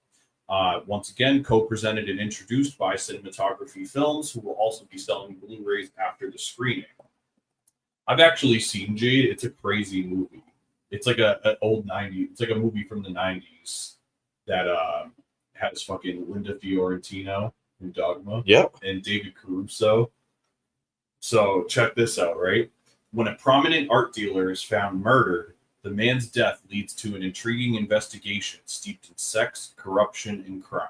Once again, co-presented and introduced by Cinematography Films, who will also be selling Blu-rays after the screening. I've actually seen Jade. It's a crazy movie. It's like an old 90s. It's like a movie from the 90s that has fucking Linda Fiorentino from Dogma. Yep. And David Caruso. So check this out, right? When a prominent art dealer is found murdered, the man's death leads to an intriguing investigation steeped in sex, corruption, and crime.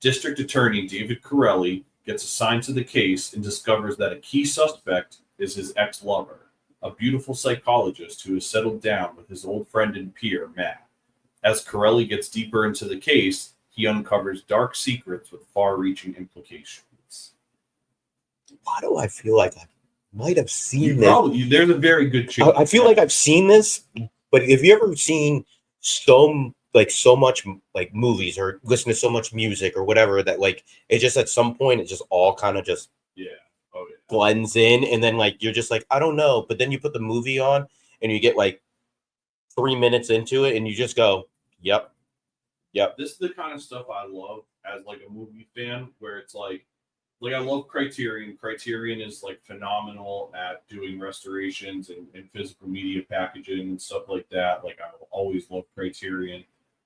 District Attorney David Corelli gets assigned to the case and discovers that a key suspect is his ex-lover, a beautiful psychologist who has settled down with his old friend and peer, Matt. As Corelli gets deeper into the case, he uncovers dark secrets with far-reaching implications. Why do I feel like I might have seen this? There's a very good chance. I feel like I've seen this, but have you ever seen so much like movies or listen to so much music or whatever that like it just at some point it just all kind of just blends in, and then like you're just like, I don't know, but then you put the movie on and you get like 3 minutes into it and you just go, yep. This is the kind of stuff I love as like a movie fan, where it's like I love Criterion. Criterion is like phenomenal at doing restorations and physical media packaging and stuff like that. Like I will always love Criterion.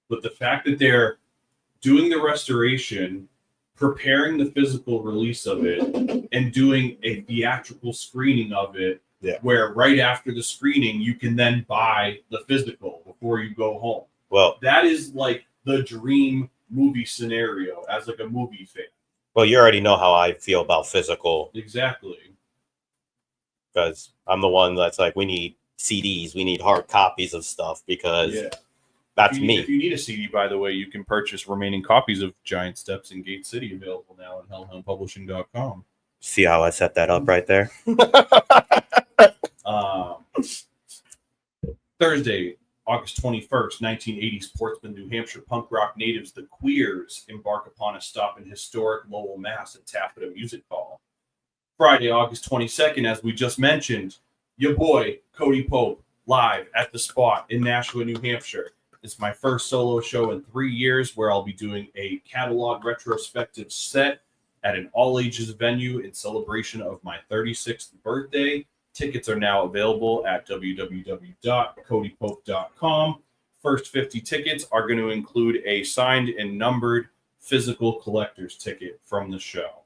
But the fact that they're doing the restoration, preparing the physical release of it, and doing a theatrical screening of it, where right after the screening, you can then buy the physical before you go home. Well, that is like the dream movie scenario as like a movie fan. Well, you already know how I feel about physical. Exactly. Because I'm the one that's like, we need CDs, we need hard copies of stuff, because that's me. If you need a CD, by the way, you can purchase remaining copies of Giant Steps in Gate City, available now on hellhoundpublishing.com. See how I set that up right there? Thursday, August 21st, 1980s, Portsmouth, New Hampshire, punk rock natives The Queers embark upon a stop in historic Lowell, Mass. At Taffeta Music Hall. Friday, August 22nd, as we just mentioned, your boy, Cody Pope, live at the Spot in Nashua, New Hampshire. It's my first solo show in 3 years, where I'll be doing a catalog retrospective set at an all-ages venue in celebration of my 36th birthday. Tickets are now available at www.codypope.com. First 50 tickets are going to include a signed and numbered physical collector's ticket from the show.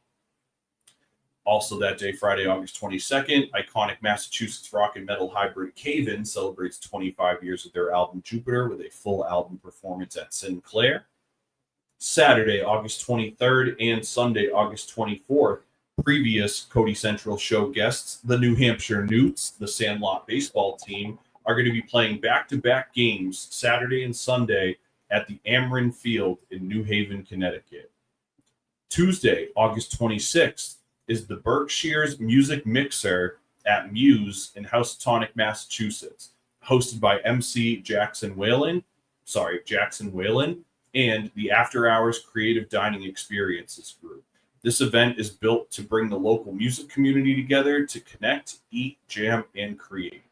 Also that day, Friday, August 22nd, iconic Massachusetts rock and metal hybrid Cave-In celebrates 25 years of their album Jupiter with a full album performance at Sinclair. Saturday, August 23rd and Sunday, August 24th, previous Cody Central show guests, the New Hampshire Newts, the Sandlot baseball team, are going to be playing back-to-back games Saturday and Sunday at the Ameren Field in New Haven, Connecticut. Tuesday, August 26th, is the Berkshire's Music Mixer at Muse in Housatonic, Massachusetts, hosted by MC Jackson Whalen, and the After Hours Creative Dining Experiences group. This event is built to bring the local music community together to connect, eat, jam, and create.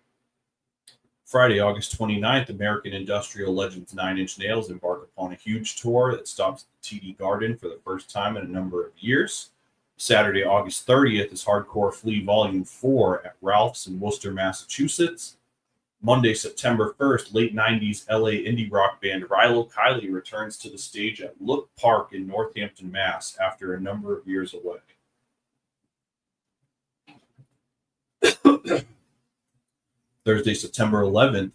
Friday, August 29th, American industrial legends 9 Inch Nails embark upon a huge tour that stops at the TD Garden for the first time in a number of years. Saturday, August 30th is Hardcore Flea Volume 4 at Ralph's in Worcester, Massachusetts. Monday, September 1st, late 90s LA indie rock band Rilo Kiley returns to the stage at Look Park in Northampton, Mass. After a number of years away. Thursday, September 11th,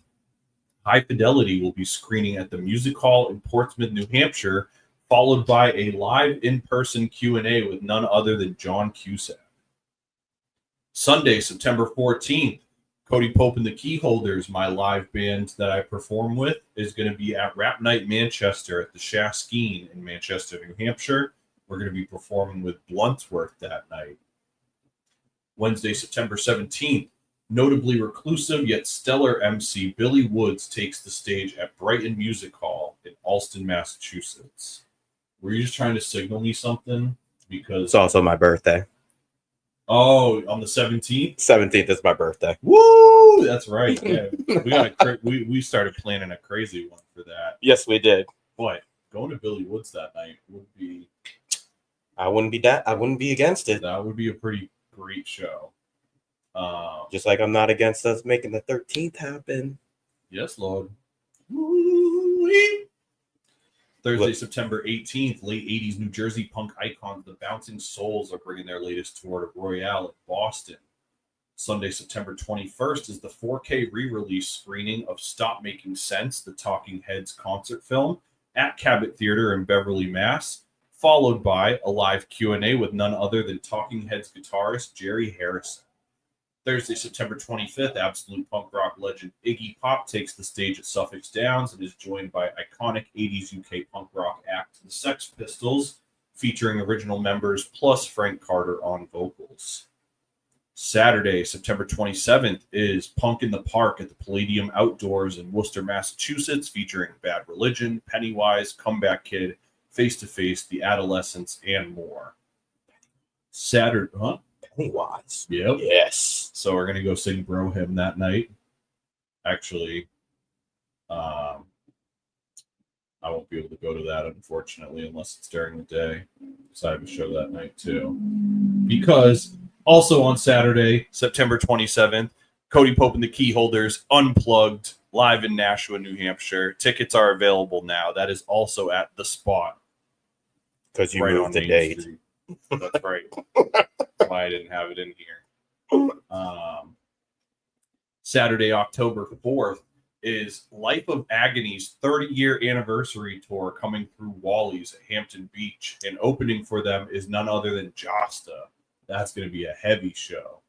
High Fidelity will be screening at the Music Hall in Portsmouth, New Hampshire, followed by a live in-person Q&A with none other than John Cusack. Sunday, September 14th, Cody Pope and the Keyholders, my live band that I perform with, is going to be at Rap Night Manchester at the Shaskeen in Manchester, New Hampshire. We're going to be performing with Bluntsworth that night. Wednesday, September 17th, notably reclusive yet stellar MC Billy Woods takes the stage at Brighton Music Hall in Allston, Massachusetts. Were you just trying to signal me something? Because It's also my birthday. Oh, on the 17th? 17th is my birthday. Woo! That's right. Yeah. We started planning a crazy one for that. Yes, we did. Boy, going to Billy Woods that night would be... I wouldn't be against it. That would be a pretty great show. Just like I'm not against us making the 13th happen. Yes, Lord. Woo-wee. Thursday, September 18th, late 80s New Jersey punk icons The Bouncing Souls are bringing their latest tour to Royale in Boston. Sunday, September 21st is the 4K re-release screening of Stop Making Sense, the Talking Heads concert film, at Cabot Theater in Beverly, Mass., followed by a live Q&A with none other than Talking Heads guitarist Jerry Harrison. Thursday, September 25th, absolute punk rock legend Iggy Pop takes the stage at Suffolk Downs and is joined by iconic 80s UK punk rock act The Sex Pistols, featuring original members plus Frank Carter on vocals. Saturday, September 27th, is Punk in the Park at the Palladium Outdoors in Worcester, Massachusetts, featuring Bad Religion, Pennywise, Comeback Kid, Face to Face, The Adolescents, and more. Saturday, huh? Pennywise. Yep. Yes. So we're gonna go sing Bro Hymn that night. Actually, I won't be able to go to that, unfortunately, unless it's during the day. So I have a show that night too. Because also on Saturday, September 27th, Cody Pope and the Keyholders Unplugged live in Nashua, New Hampshire. Tickets are available now. That is also at The Spot. Because you moved the date. Street. That's right. That's why I didn't have it in here. Saturday, October 4th is Life of Agony's 30-year anniversary tour coming through Wally's at Hampton Beach. And opening for them is none other than Josta. That's going to be a heavy show.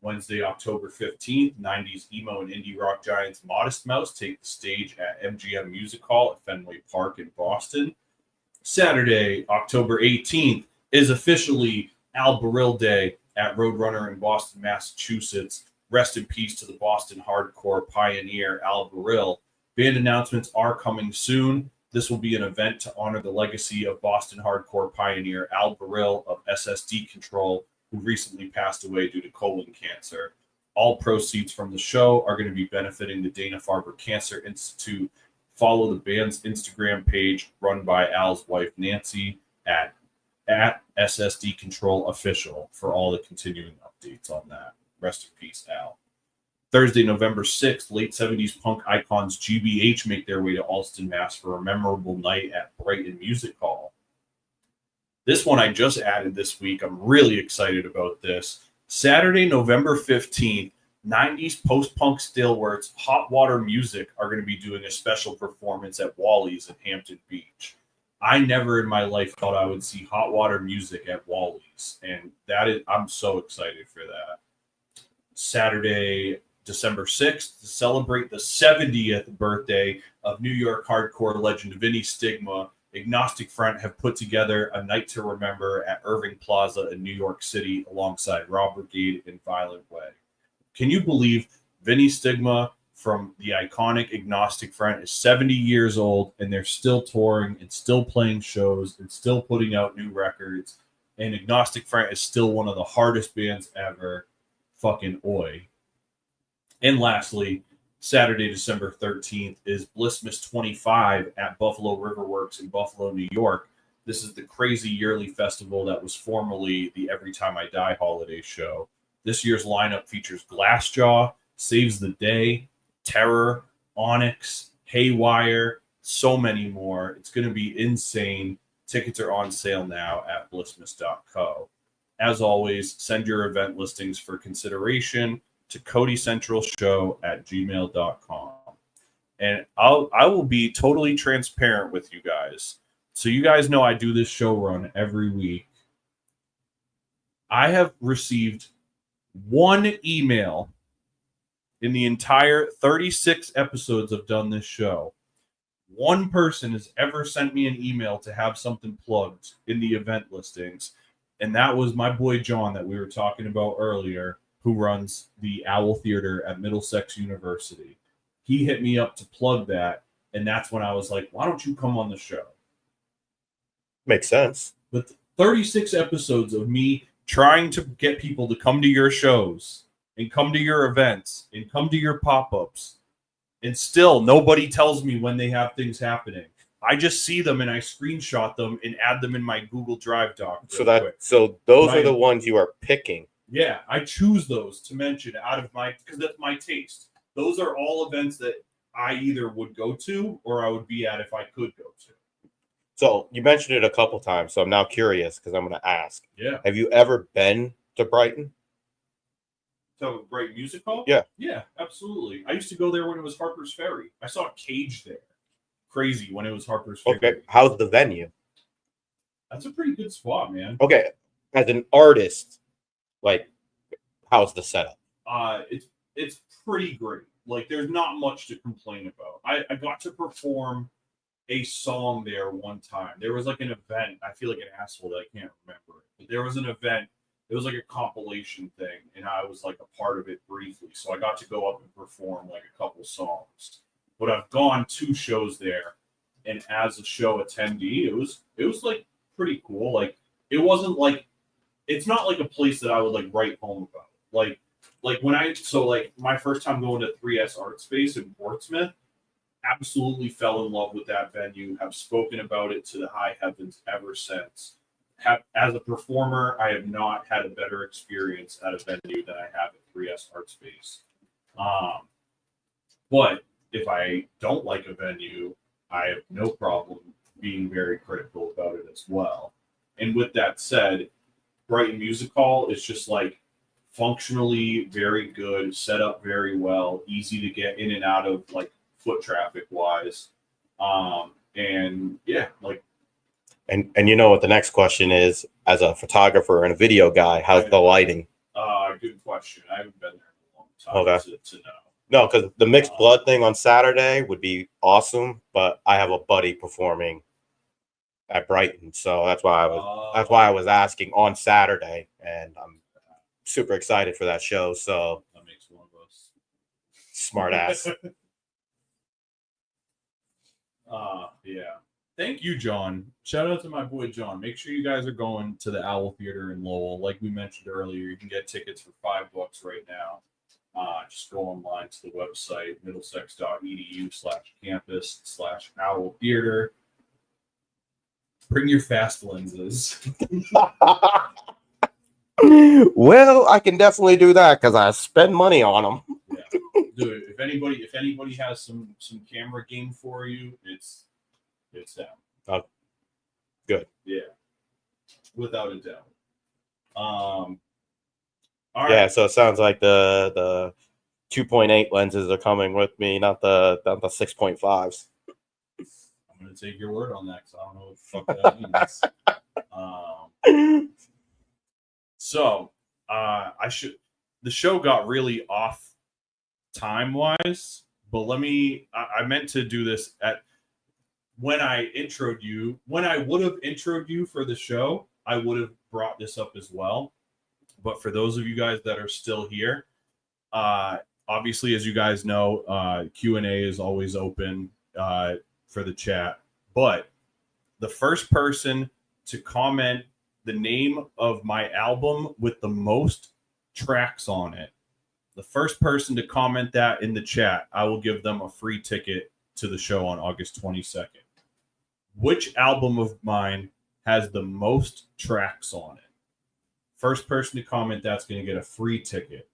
Wednesday, October 15th, 90s emo and indie rock giants Modest Mouse take the stage at MGM Music Hall at Fenway Park in Boston. Saturday, October 18th, is officially Al Baril Day at Roadrunner in Boston, Massachusetts. Rest in peace to the Boston hardcore pioneer Al Baril. Band announcements are coming soon. This will be an event to honor the legacy of Boston hardcore pioneer Al Baril of SSD Control, who recently passed away due to colon cancer. All proceeds from the show are going to be benefiting the Dana-Farber Cancer Institute. Follow the band's Instagram page, run by Al's wife Nancy, at SSD Control Official, for all the continuing updates on that. Rest in peace, Al. Thursday, November 6th, late 70s punk icons GBH make their way to Allston, Mass. For a memorable night at Brighton Music Hall. This one I just added this week. I'm really excited about this. Saturday, November 15th, 90s post-punk stalwarts Hot Water Music are going to be doing a special performance at Wally's in Hampton Beach. I never in my life thought I would see Hot Water Music at Wally's, and I'm so excited for that. Saturday, December 6th, to celebrate the 70th birthday of New York hardcore legend Vinny Stigma, Agnostic Front have put together a night to remember at Irving Plaza in New York City alongside Rob Brigade and Violent Way. Can you believe Vinny Stigma from the iconic Agnostic Front is 70 years old and they're still touring and still playing shows and still putting out new records? And Agnostic Front is still one of the hardest bands ever. Fucking oi. And lastly, Saturday, December 13th is Blissmas 25 at Buffalo Riverworks in Buffalo, New York. This is the crazy yearly festival that was formerly the Every Time I Die holiday show. This year's lineup features Glassjaw, Saves the Day, Terror, Onyx, Haywire, so many more. It's going to be insane. Tickets are on sale now at blissmas.co. As always, send your event listings for consideration to codycentralshow@gmail.com. And I will be totally transparent with you guys. So you guys know I do this show run every week. I have received one email in the entire 36 episodes I've done this show. One person has ever sent me an email to have something plugged in the event listings. And that was my boy John that we were talking about earlier, who runs the Owl Theater at Middlesex University. He hit me up to plug that. And that's when I was like, why don't you come on the show? Makes sense. But 36 episodes of me trying to get people to come to your shows and come to your events and come to your pop-ups, and still nobody tells me when they have things happening. I just see them and I screenshot them and add them in my Google Drive doc. So those are the ones you are picking. Yeah, I choose those to mention out of because that's my taste. Those are all events that I either would go to or I would be at if I could go to. So you mentioned it a couple times, so I'm now curious because I'm going to ask. Yeah. Have you ever been to Brighton? So Brighton Music Hall? Yeah. Yeah, absolutely. I used to go there when it was Harper's Ferry. I saw Cage there. Crazy when it was Harper's Ferry. Okay. How's the venue? That's a pretty good spot, man. Okay. As an artist, like, how's the setup? It's pretty great. Like, there's not much to complain about. I got to perform a song there one time. There was like an event. I feel like an asshole that I can't remember it. But there was an event. It was like a compilation thing, and I was like a part of it briefly. So I got to go up and perform like a couple songs. But I've gone 2 shows there, and as a show attendee, it was like pretty cool. Like it wasn't like it's not like a place that I would like write home about. Like when my first time going to 3S Art Space in Portsmouth, absolutely fell in love with that venue, have spoken about it to the high heavens ever since. As a performer, I have not had a better experience at a venue than I have at 3S Art Space. But if I don't like a venue, I have no problem being very critical about it as well. And with that said, Brighton Music Hall is just like functionally very good, set up very well, easy to get in and out of, like foot traffic wise. And yeah, like. And you know what the next question is, as a photographer and a video guy, how's the lighting? Good question. I haven't been there in a long time to know. No, because the Mixed Blood thing on Saturday would be awesome, but I have a buddy performing at Brighton, so that's why I was asking on Saturday, and I'm super excited for that show. So that makes one of us smart ass. Yeah. Thank you, John. Shout out to my boy John. Make sure you guys are going to the Owl Theater in Lowell. Like we mentioned earlier, you can get tickets for $5 right now. Just go online to the website, middlesex.edu/campus/Owl Theater. Bring your fast lenses. Well, I can definitely do that because I spend money on them. Yeah. Dude, if anybody has some camera game for you, it's them. Oh, good. Yeah, without a doubt. All right. Yeah, so it sounds like the 2.8 lenses are coming with me, not the 6.5s. I'm gonna take your word on that because I don't know what the fuck that means. So the show got really off time wise, but I meant to do this when I would have introed you for the show, I would have brought this up as well. But for those of you guys that are still here, obviously, as you guys know, Q&A is always open for the chat. But the first person to comment the name of my album with the most tracks on it. The first person to comment that in the chat, I will give them a free ticket to the show on August 22nd. Which album of mine has the most tracks on it? First person to comment that's going to get a free ticket.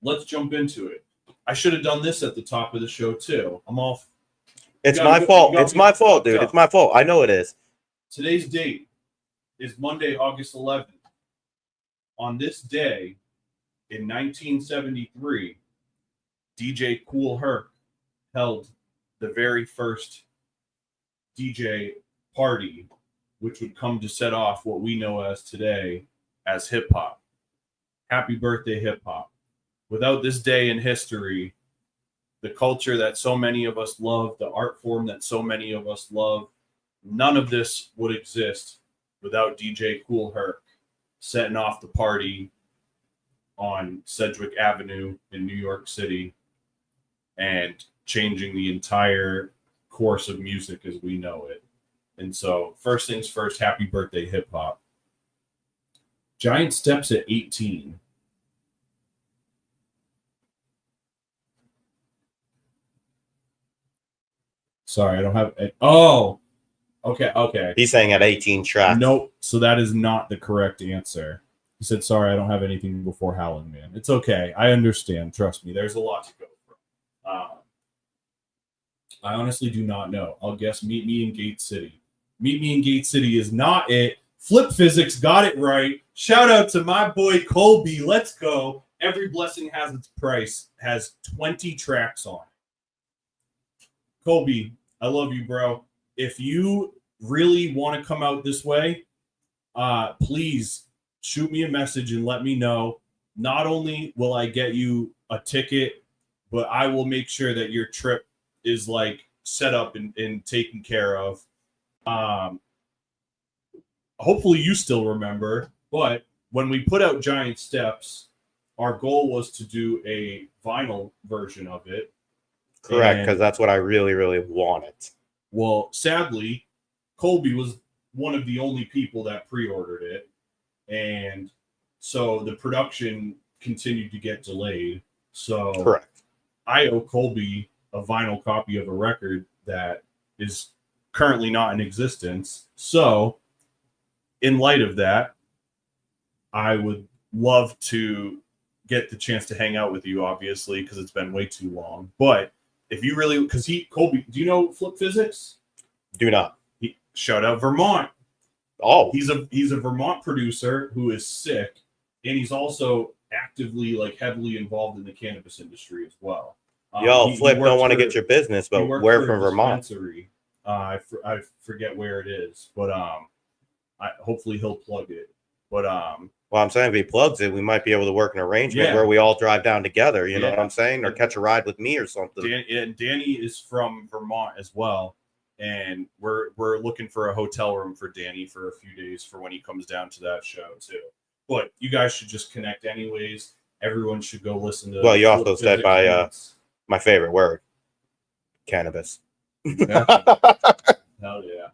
Let's jump into it. I should have done this at the top of the show too. I'm off. It's my fault. It's my fault, dude. It's my fault. I know it is. Today's date is Monday, August 11th. On this day in 1973, DJ Kool Herc held the very first DJ party, which would come to set off what we know as today as hip hop. Happy birthday, hip hop. Without this day in history, the culture that so many of us love, the art form that so many of us love, none of this would exist without DJ Kool Herc setting off the party on Sedgwick Avenue in New York City and changing the entire course of music as we know it. And so, first things first, happy birthday, hip hop. Giant steps at 18. Sorry, I don't have. Oh, okay. He's saying at 18 tracks. Nope. So that is not the correct answer. He said, "Sorry, I don't have anything before Howling Man." It's okay. I understand. Trust me. There's a lot to go from. I honestly do not know. I'll guess Meet Me in Gate City. Meet Me in Gate City is not it. Flip Physics got it right. Shout out to my boy Colby. Let's go. Every Blessing Has Its Price has 20 tracks on it. Colby, I love you, bro. If you really want to come out this way, please shoot me a message and let me know. Not only will I get you a ticket, but I will make sure that your trip is like set up and taken care of. Hopefully you still remember, but when we put out Giant Steps, our goal was to do a vinyl version of it. Correct, because that's what I really, really wanted. Well, sadly, Colby was one of the only people that pre-ordered it. And so the production continued to get delayed. So correct. I owe Colby a vinyl copy of a record that is currently not in existence. So in light of that, I would love to get the chance to hang out with you, obviously, because it's been way too long. But if you really, because Colby, do you know Flip Physics? Do not. Shout out Vermont. Oh, he's a Vermont producer who is sick, and he's also actively, like, heavily involved in the cannabis industry as well. Flip, don't want to get your business, but where from Vermont? I forget where it is, but hopefully he'll plug it. But well, I'm saying if he plugs it, we might be able to work an arrangement where we all drive down together. You know what I'm saying, or catch a ride with me or something. Danny is from Vermont as well, and we're looking for a hotel room for Danny for a few days for when he comes down to that show too. But you guys should just connect anyways. Everyone should go listen to. Well, you also said my favorite word, cannabis. Hell yeah.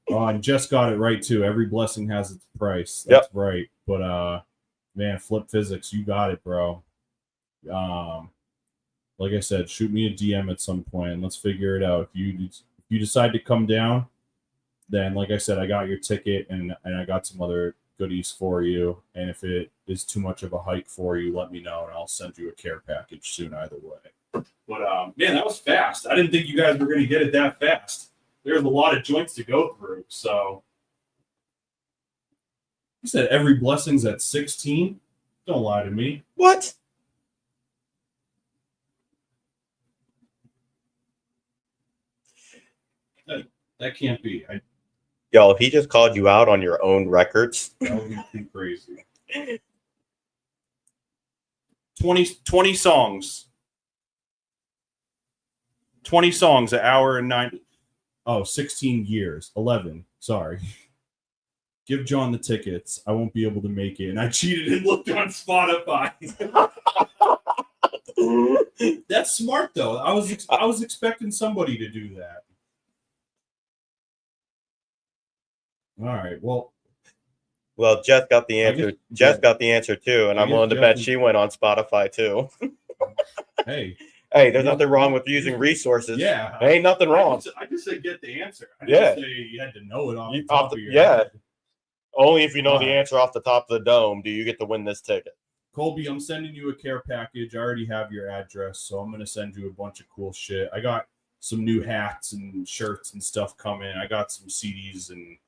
Oh, and Jess got it right too. Every blessing has its price. That's right. But man, Flip Physics, you got it, bro. Like I said, shoot me a DM at some point and let's figure it out. If you decide to come down, then like I said, I got your ticket and I got some other goodies for you. And if it is too much of a hike for you, let me know and I'll send you a care package soon either way. But man, that was fast. I didn't think you guys were going to get it that fast. There's a lot of joints to go through. So you said every blessing's at 16? Don't lie to me. What? That can't be. Yo, he just called you out on your own records. That would be too crazy. 20 songs. 20 songs, an hour and 9. Oh, 16 years. 11. Sorry. Give John the tickets. I won't be able to make it. And I cheated and looked on Spotify. That's smart, though. I was expecting somebody to do that. All right. Well, Jess got the answer. Jess got the answer too, and I'm willing to bet she went on Spotify too. Hey, there's nothing wrong with using resources. Yeah, there ain't nothing wrong. I just said get the answer. I didn't say you had to know it off the top of your head. Only if you know the answer off the top of the dome do you get to win this ticket. Colby, I'm sending you a care package. I already have your address, so I'm going to send you a bunch of cool shit. I got some new hats and shirts and stuff coming. I got some CDs and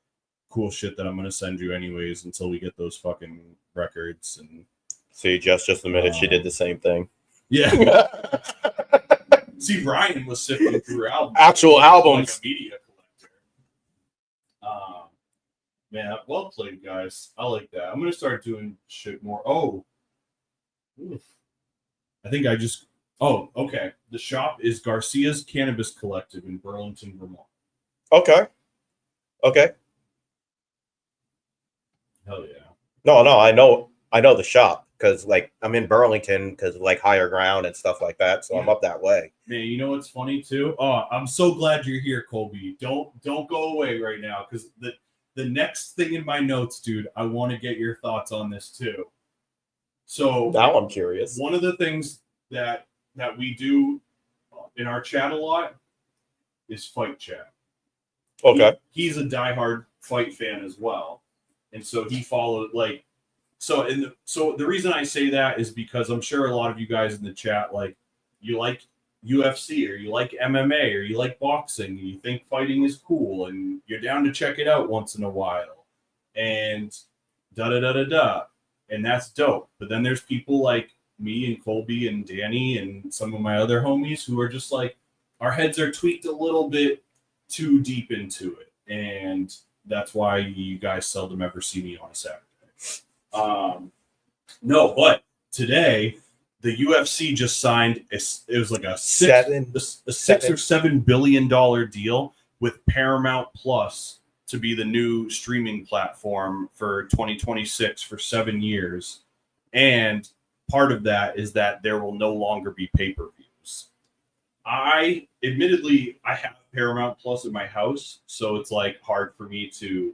cool shit that I'm going to send you anyways until we get those fucking records. And see, just admitted she did the same thing. Yeah. See, Ryan was sifting through actual albums. Like a media collector. Man, well played, guys. I like that. I'm going to start doing shit more. Oh. Oof. I think I just... Oh, okay. The shop is Garcia's Cannabis Collective in Burlington, Vermont. Okay. Hell yeah. No, I know the shop because like I'm in Burlington because like higher ground and stuff like that, so I'm up that way. Man, you know what's funny too? Oh, I'm so glad you're here, Colby. Don't go away right now because the next thing in my notes, dude, I want to get your thoughts on this too. So now I'm curious. One of the things that we do in our chat a lot is fight chat. Okay. He's a diehard fight fan as well. And so he followed so the reason I say that is because I'm sure a lot of you guys in the chat, like, you like UFC or you like MMA or you like boxing and you think fighting is cool and you're down to check it out once in a while and da-da-da-da-da. And that's dope. But then there's people like me and Colby and Danny and some of my other homies who are just like, our heads are tweaked a little bit too deep into it. And that's why you guys seldom ever see me on a Saturday. No, but today the UFC just signed it was like a $6 or $7 billion deal with Paramount Plus to be the new streaming platform for 2026 for 7 years. And part of that is that there will no longer be pay-per-views. I have Paramount Plus in my house, so it's like hard for me to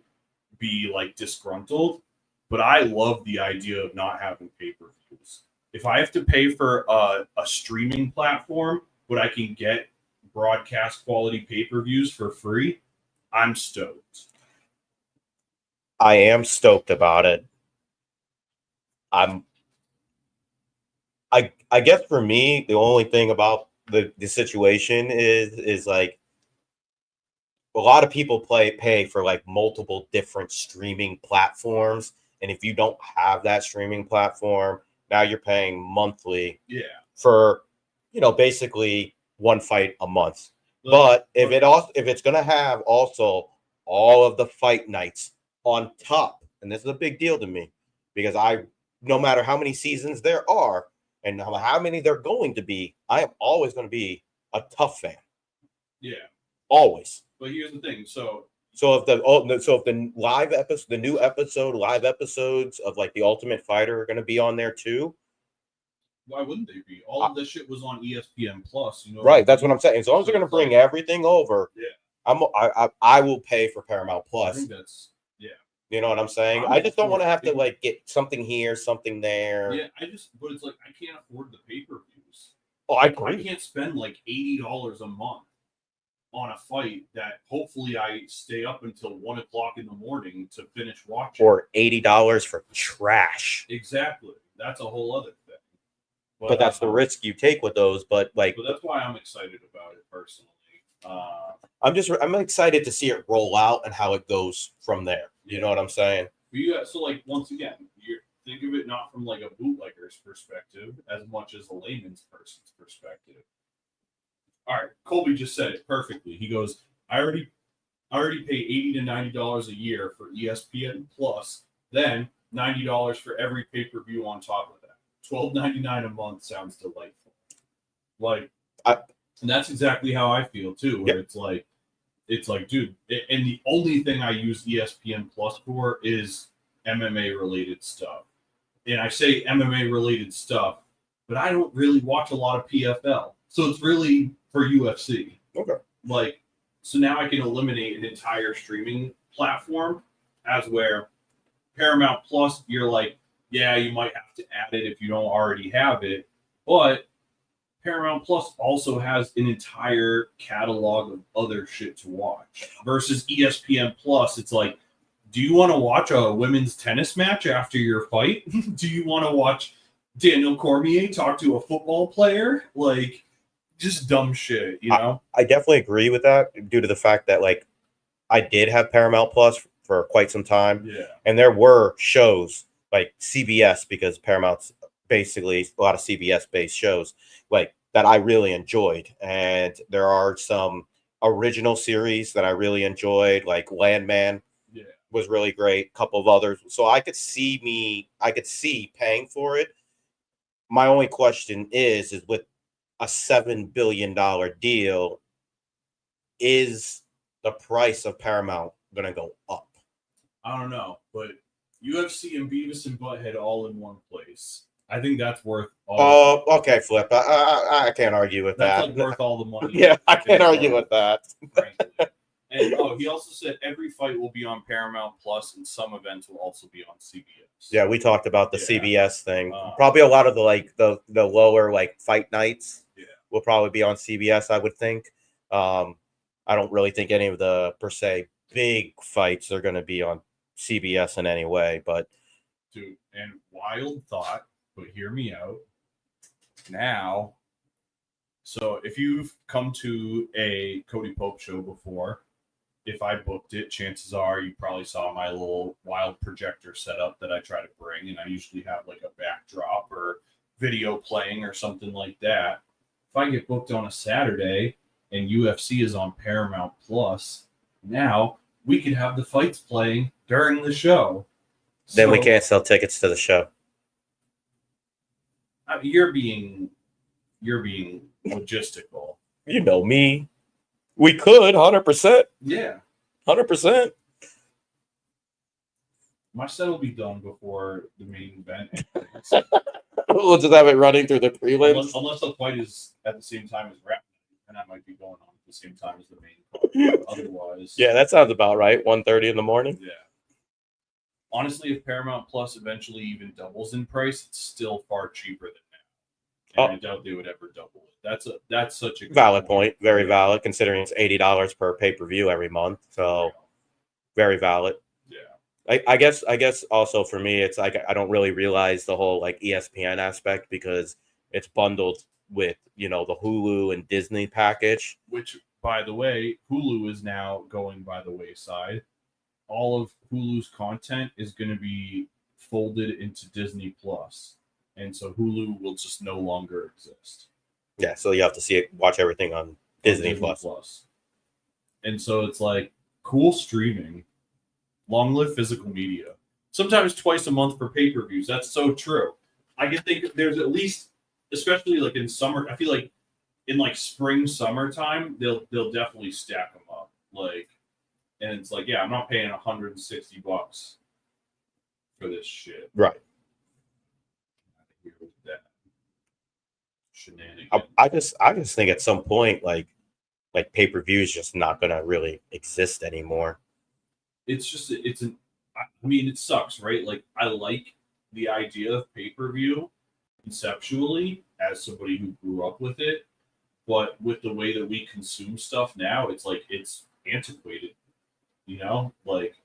be like disgruntled, but I love the idea of not having pay-per-views. If I have to pay for a streaming platform, but I can get broadcast quality pay-per-views for free, I'm stoked. I am stoked about it. I guess for me, the only thing about the situation is like a lot of people pay for like multiple different streaming platforms, and if you don't have that streaming platform, now you're paying monthly for basically one fight a month. But if it's gonna have also all of the fight nights on top, and this is a big deal to me because no matter how many seasons there are and how many they're going to be, I am always going to be a tough fan. Yeah, always. But here's the thing: so if the live episode, the new episode, live episodes of like the Ultimate Fighter are going to be on there too. Why wouldn't they be? All of this shit was on ESPN Plus, Right, that's what I'm saying. As long as they're going to bring everything over, I will pay for Paramount Plus. I think that's You know what I'm saying? I just don't want to have to like get something here, something there. Yeah, but it's like I can't afford the pay-per-views. Oh, I agree. I can't spend like $80 a month on a fight that hopefully I stay up until 1 o'clock in the morning to finish watching. Or $80 for trash. Exactly. That's a whole other thing. But that's the risk you take with those. But that's why I'm excited about it personally. I'm excited to see it roll out and how it goes from there. You know what I'm saying? So like once again, you think of it not from like a bootlegger's perspective as much as a layman's person's perspective. All right, Colby just said it perfectly. He goes, I already pay $80 to $90 a year for ESPN Plus, then $90 for every pay-per-view on top of that. $12.99 a month sounds delightful. And that's exactly how I feel too, where it's like, dude, and the only thing I use ESPN Plus for is MMA related stuff. And I say MMA related stuff, but I don't really watch a lot of PFL. So it's really for UFC. Okay. So now I can eliminate an entire streaming platform As where Paramount Plus, you're like, yeah, you might have to add it if you don't already have it, but Paramount Plus also has an entire catalog of other shit to watch. Versus ESPN Plus, it's like, do you want to watch a women's tennis match after your fight? Do you want to watch Daniel Cormier talk to a football player? Like, just dumb shit, you know? I definitely agree with that due to the fact that, like, I did have Paramount Plus for quite some time. Yeah. And there were shows like CBS, because Paramount's basically a lot of CBS-based shows, like, that I really enjoyed. And there are some original series that I really enjoyed, like Landman. Yeah. Was really great. A couple of others. So I could see paying for it. My only question is with a $7 billion deal, is the price of Paramount going to go up? I don't know, but UFC and Beavis and Butthead all in one place. I think that's worth all. Oh, okay, Flip. I can't argue with that's that. Like worth all the money. Yeah, I can't argue with that. And he also said every fight will be on Paramount Plus, and some events will also be on CBS. Yeah, we talked about the CBS thing. Probably a lot of the lower like fight nights will probably be on CBS, I would think. I don't really think any of the per se big fights are going to be on CBS in any way. But dude, and wild thought, but hear me out. Now, so if you've come to a Cody Pope show before, if I booked it, chances are you probably saw my little wild projector setup that I try to bring, and I usually have like a backdrop or video playing or something like that. If I get booked on a Saturday and UFC is on Paramount Plus, now we could have the fights playing during the show. Then we can't sell tickets to the show. I mean, you're being logistical. You know me. We could, 100%. Yeah. 100%. My set will be done before the main event. We'll just have it running through the prelims. Unless the fight is at the same time as rap, and I might be going on at the same time as the main card. Otherwise. Yeah, that sounds about right. 1:30 in the morning. Yeah. Honestly, if Paramount Plus eventually even doubles in price, it's still far cheaper than now. And I doubt they would ever double it. That's such a valid point. Very valid, considering it's $80 per pay-per-view every month. So very valid. Yeah. I guess also for me, it's like I don't really realize the whole like ESPN aspect because it's bundled with, the Hulu and Disney package. Which, by the way, Hulu is now going by the wayside. All of Hulu's content is going to be folded into Disney Plus. And so Hulu will just no longer exist. Yeah, so you have to watch everything on Disney Plus. And so it's like, cool streaming, long live physical media. Sometimes twice a month for pay-per-views. That's so true. I can think there's at least, especially like in summer, I feel like in like spring, summertime, they'll definitely stack them up. Like, and it's like, yeah, I'm not paying $160 for this shit. Right. That shenanigans. I just think at some point, like pay-per-view is just not going to really exist anymore. It sucks, right? Like, I like the idea of pay-per-view conceptually as somebody who grew up with it, but with the way that we consume stuff now, it's like it's antiquated. Like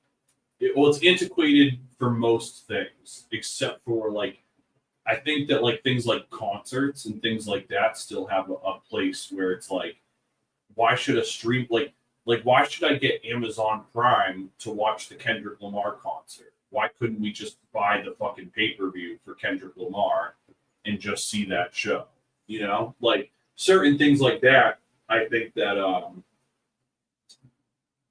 it's antiquated for most things, except for like I think that like things like concerts and things like that still have a place where it's like, why should a stream like why should I get Amazon Prime to watch the Kendrick Lamar concert? Why couldn't we just buy the fucking pay-per-view for Kendrick Lamar and just see that show? Like certain things like that. I think that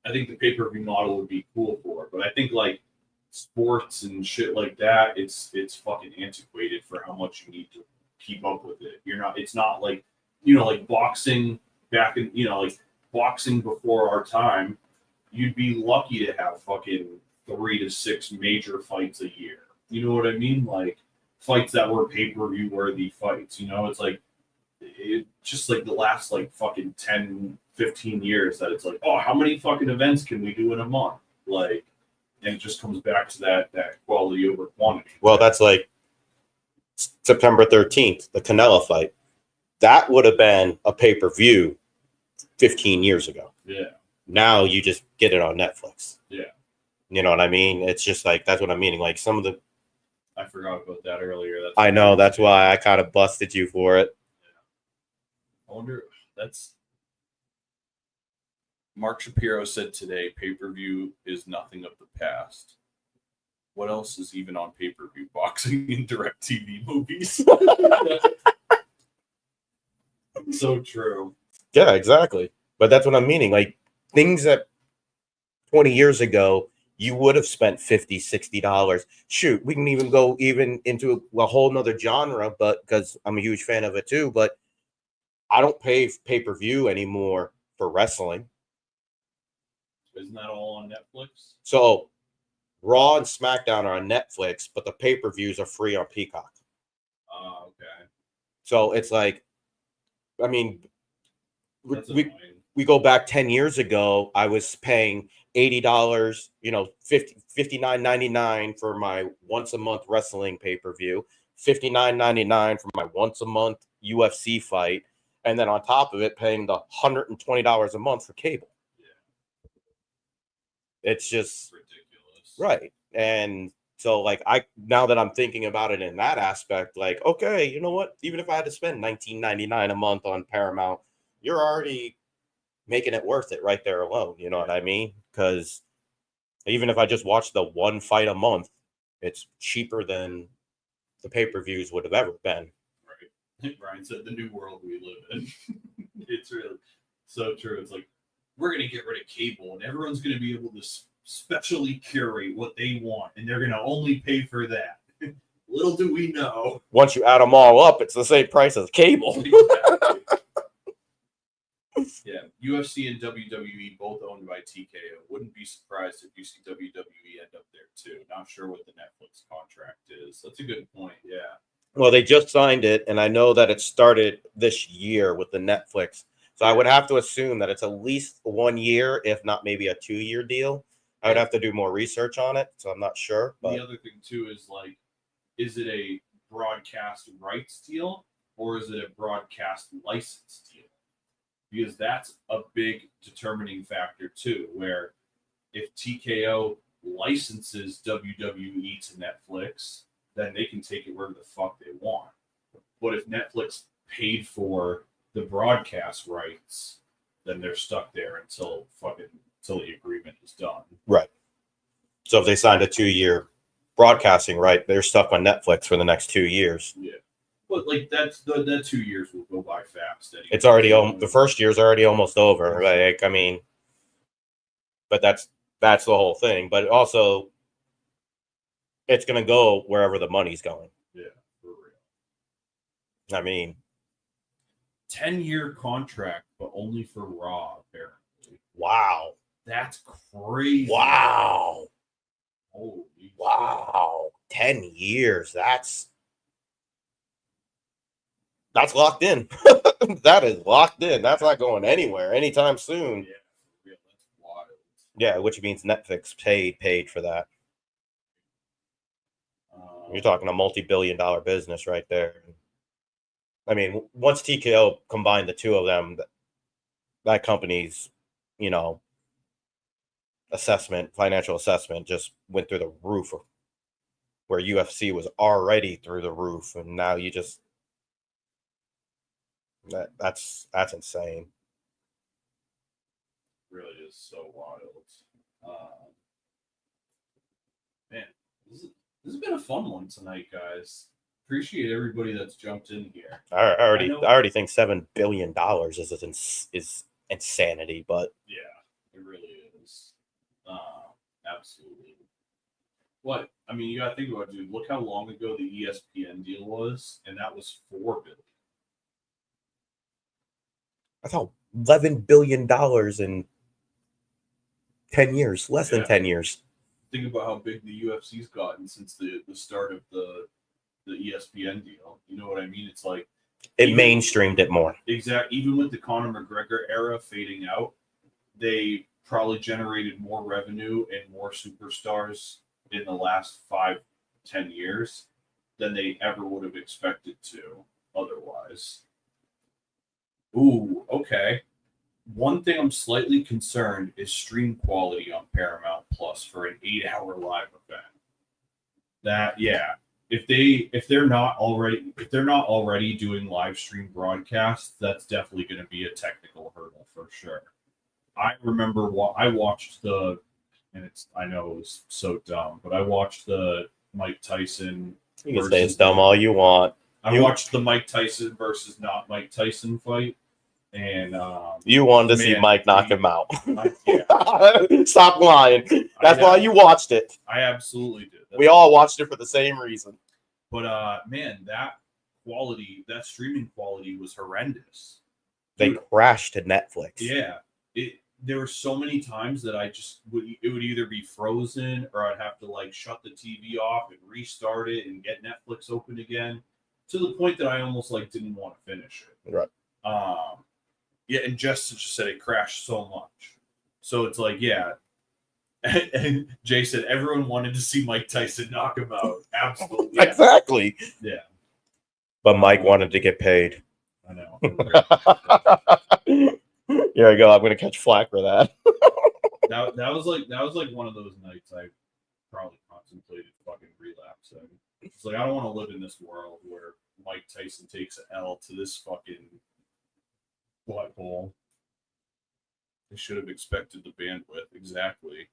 I think the pay-per-view model would be cool for it, but I think like sports and shit like that, it's fucking antiquated for how much you need to keep up with it. It's not like, like boxing back in, like boxing before our time, you'd be lucky to have fucking 3 to 6 major fights a year. You know what I mean? Like fights that were pay-per-view worthy fights, it's like, it just like the last like fucking 10, 15 years that it's like, oh, how many fucking events can we do in a month? Like, And it just comes back to that quality over quantity. Well, that's like September 13th, the Canelo fight. That would have been a pay-per-view 15 years ago. Yeah. Now you just get it on Netflix. Yeah. You know what I mean? It's just like, that's what I'm meaning. Like some of the, I forgot about that earlier. I know, that's why I kind of busted you for it. Yeah. I wonder, Mark Shapiro said today, pay-per-view is nothing of the past. What else is even on pay-per-view? Boxing and DirecTV movies. So true. Yeah, exactly. But that's what I'm meaning. Like things that 20 years ago, you would have spent $50, $60. Shoot, we can even go into a whole nother genre, but because I'm a huge fan of it too, but I don't pay pay-per-view anymore for wrestling. Isn't that all on Netflix? So Raw and SmackDown are on Netflix, but the pay-per-views are free on Peacock. Oh, okay. So it's like, I mean, we go back 10 years ago, I was paying $80, $59.99 for my once a month wrestling pay-per-view, $59.99 for my once a month UFC fight, and then on top of it, paying the $120 a month for cable. Yeah. It's just ridiculous. Right. And so like now that I'm thinking about it in that aspect, like, okay, you know what? Even if I had to spend $19.99 a month on Paramount, you're already making it worth it right there alone. You know what I mean? Because even if I just watch the one fight a month, it's cheaper than the pay-per-views would have ever been. Right. Brian said the new world we live in. It's really so true. It's like, we're going to get rid of cable and everyone's going to be able to specially curate what they want. And they're going to only pay for that. Little do we know. Once you add them all up, it's the same price as cable. Exactly. Yeah, UFC and WWE both owned by TKO. Wouldn't be surprised if you see WWE end up there too. Not sure what the Netflix contract is. That's a good point. Yeah. Well, they just signed it, and I know that it started this year with the Netflix. So I would have to assume that it's at least 1 year, if not maybe a 2-year deal. I would have to do more research on it, so I'm not sure. But the other thing too is like, is it a broadcast rights deal or is it a broadcast license deal? Because that's a big determining factor too, where if TKO licenses WWE to Netflix, then they can take it wherever the fuck they want. But if Netflix paid for the broadcast rights, then they're stuck there until the agreement is done. Right. So if they signed a 2-year broadcasting right, they're stuck on Netflix for the next 2 years. Yeah. But like that 2 years will go by fast. Anyway. It's already the first year's already almost over. Like, I mean, but that's the whole thing. But also, it's gonna go wherever the money's going. Yeah, for real. I mean, 10-year contract, but only for Raw, apparently. Wow. That's crazy. Wow. Holy wow. 10 years. That's locked in. That is locked in. That's not going anywhere anytime soon. Yeah, for real. That's wild. Yeah, which means Netflix paid for that. You're talking a multi-billion-dollar business right there. I mean, once TKO combined the two of them, that company's, financial assessment just went through the roof, where UFC was already through the roof, and now you just that's insane. Really is so wild. Man, this has been a fun one tonight, guys. Appreciate everybody that's jumped in here. I already think $7 billion is insanity, but yeah, it really is. Absolutely. What I mean, you gotta think about it, dude. Look how long ago the ESPN deal was, and that was $4 billion. I thought $11 billion in 10 years, less than 10 years. Think about how big the UFC's gotten since the start of the ESPN deal. You know what I mean? It's like mainstreamed it more. Exactly. Even with the Conor McGregor era fading out, they probably generated more revenue and more superstars in the last 5-10 years than they ever would have expected to otherwise. Ooh, okay. One thing I'm slightly concerned is stream quality on Paramount Plus for an 8-hour live event. That, yeah, if they're not already doing live stream broadcasts, that's definitely going to be a technical hurdle for sure. I remember I watched I know it was so dumb, but I watched the Mike Tyson. You can say it's dumb all you want. I watched the Mike Tyson versus not Mike Tyson fight, and you wanted to see Mike knock him out. Yeah. Stop lying. That's why you watched it. I absolutely did. We all watched it for the same reason. But man, that streaming quality was horrendous. They crashed to Netflix. Yeah, there were so many times that it would either be frozen or I'd have to like shut the TV off and restart it and get Netflix open again, to the point that I almost like didn't want to finish it. Right. Yeah, and Justin just said it crashed so much. So it's like, yeah. And Jay said everyone wanted to see Mike Tyson knock him out. Absolutely. Yeah. Exactly. Yeah. But Mike wanted to get paid. I know. Here I go. I'm gonna catch flack for that. that was like one of those nights I probably contemplated fucking relapsing. It's like I don't want to live in this world where Mike Tyson takes an L to this fucking butthole. They should have expected the bandwidth. Exactly.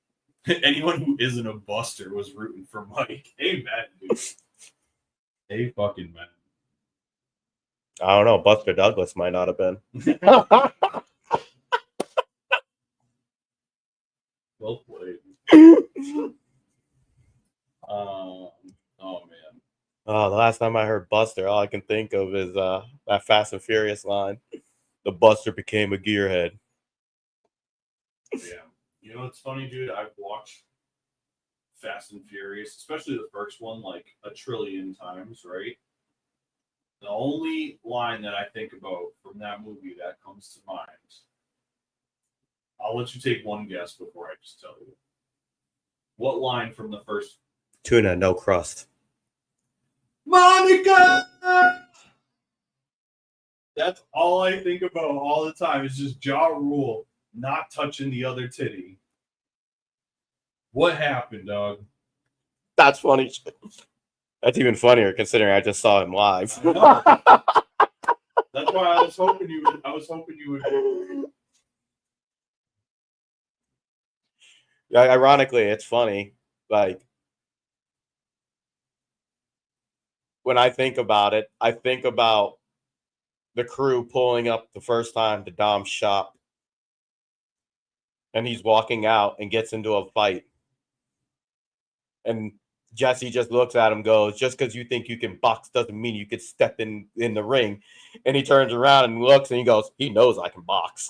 Anyone who isn't a buster was rooting for Mike. Amen, dude. Hey, fucking man. I don't know. Buster Douglas might not have been. Well played. Oh man. Oh, the last time I heard Buster, all I can think of is that Fast and Furious line. The Buster became a gearhead. Yeah. You know, it's funny, dude. I've watched Fast and Furious, especially the first one, like a trillion times, right? The only line that I think about from that movie that comes to mind, I'll let you take one guess before I just tell you. What line from the first? Tuna, no crust. Monica! That's all I think about all the time. Is just Ja Rule not touching the other titty. What happened, dog? That's funny. That's even funnier considering I just saw him live. That's why I was hoping you would. Yeah, ironically, it's funny. Like when I think about it, I think about the crew pulling up the first time to Dom's shop, and he's walking out and gets into a fight, and Jesse just looks at him, goes, "Just because you think you can box doesn't mean you could step in the ring." And he turns around and looks, and he goes, "He knows I can box."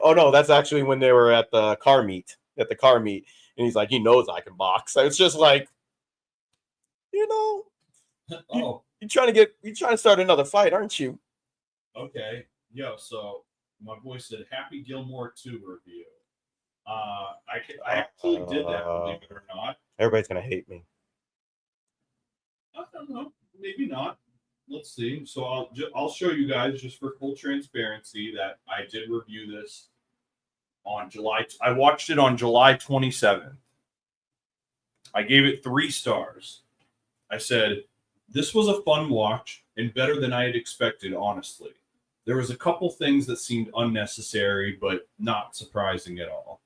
Oh no, that's actually when they were at the car meet. And he's like, "He knows I can box." So it's just like, you know, you're trying to start another fight, aren't you? Okay, yo. So my boy said Happy Gilmore 2 review. I actually did that, believe it or not. Everybody's gonna hate me. I don't know. Maybe not. Let's see. So I'll show you guys, just for full transparency, that I did review this on July. I watched it on July 27th. I gave it 3 stars. I said this was a fun watch and better than I had expected. Honestly, there was a couple things that seemed unnecessary, but not surprising at all.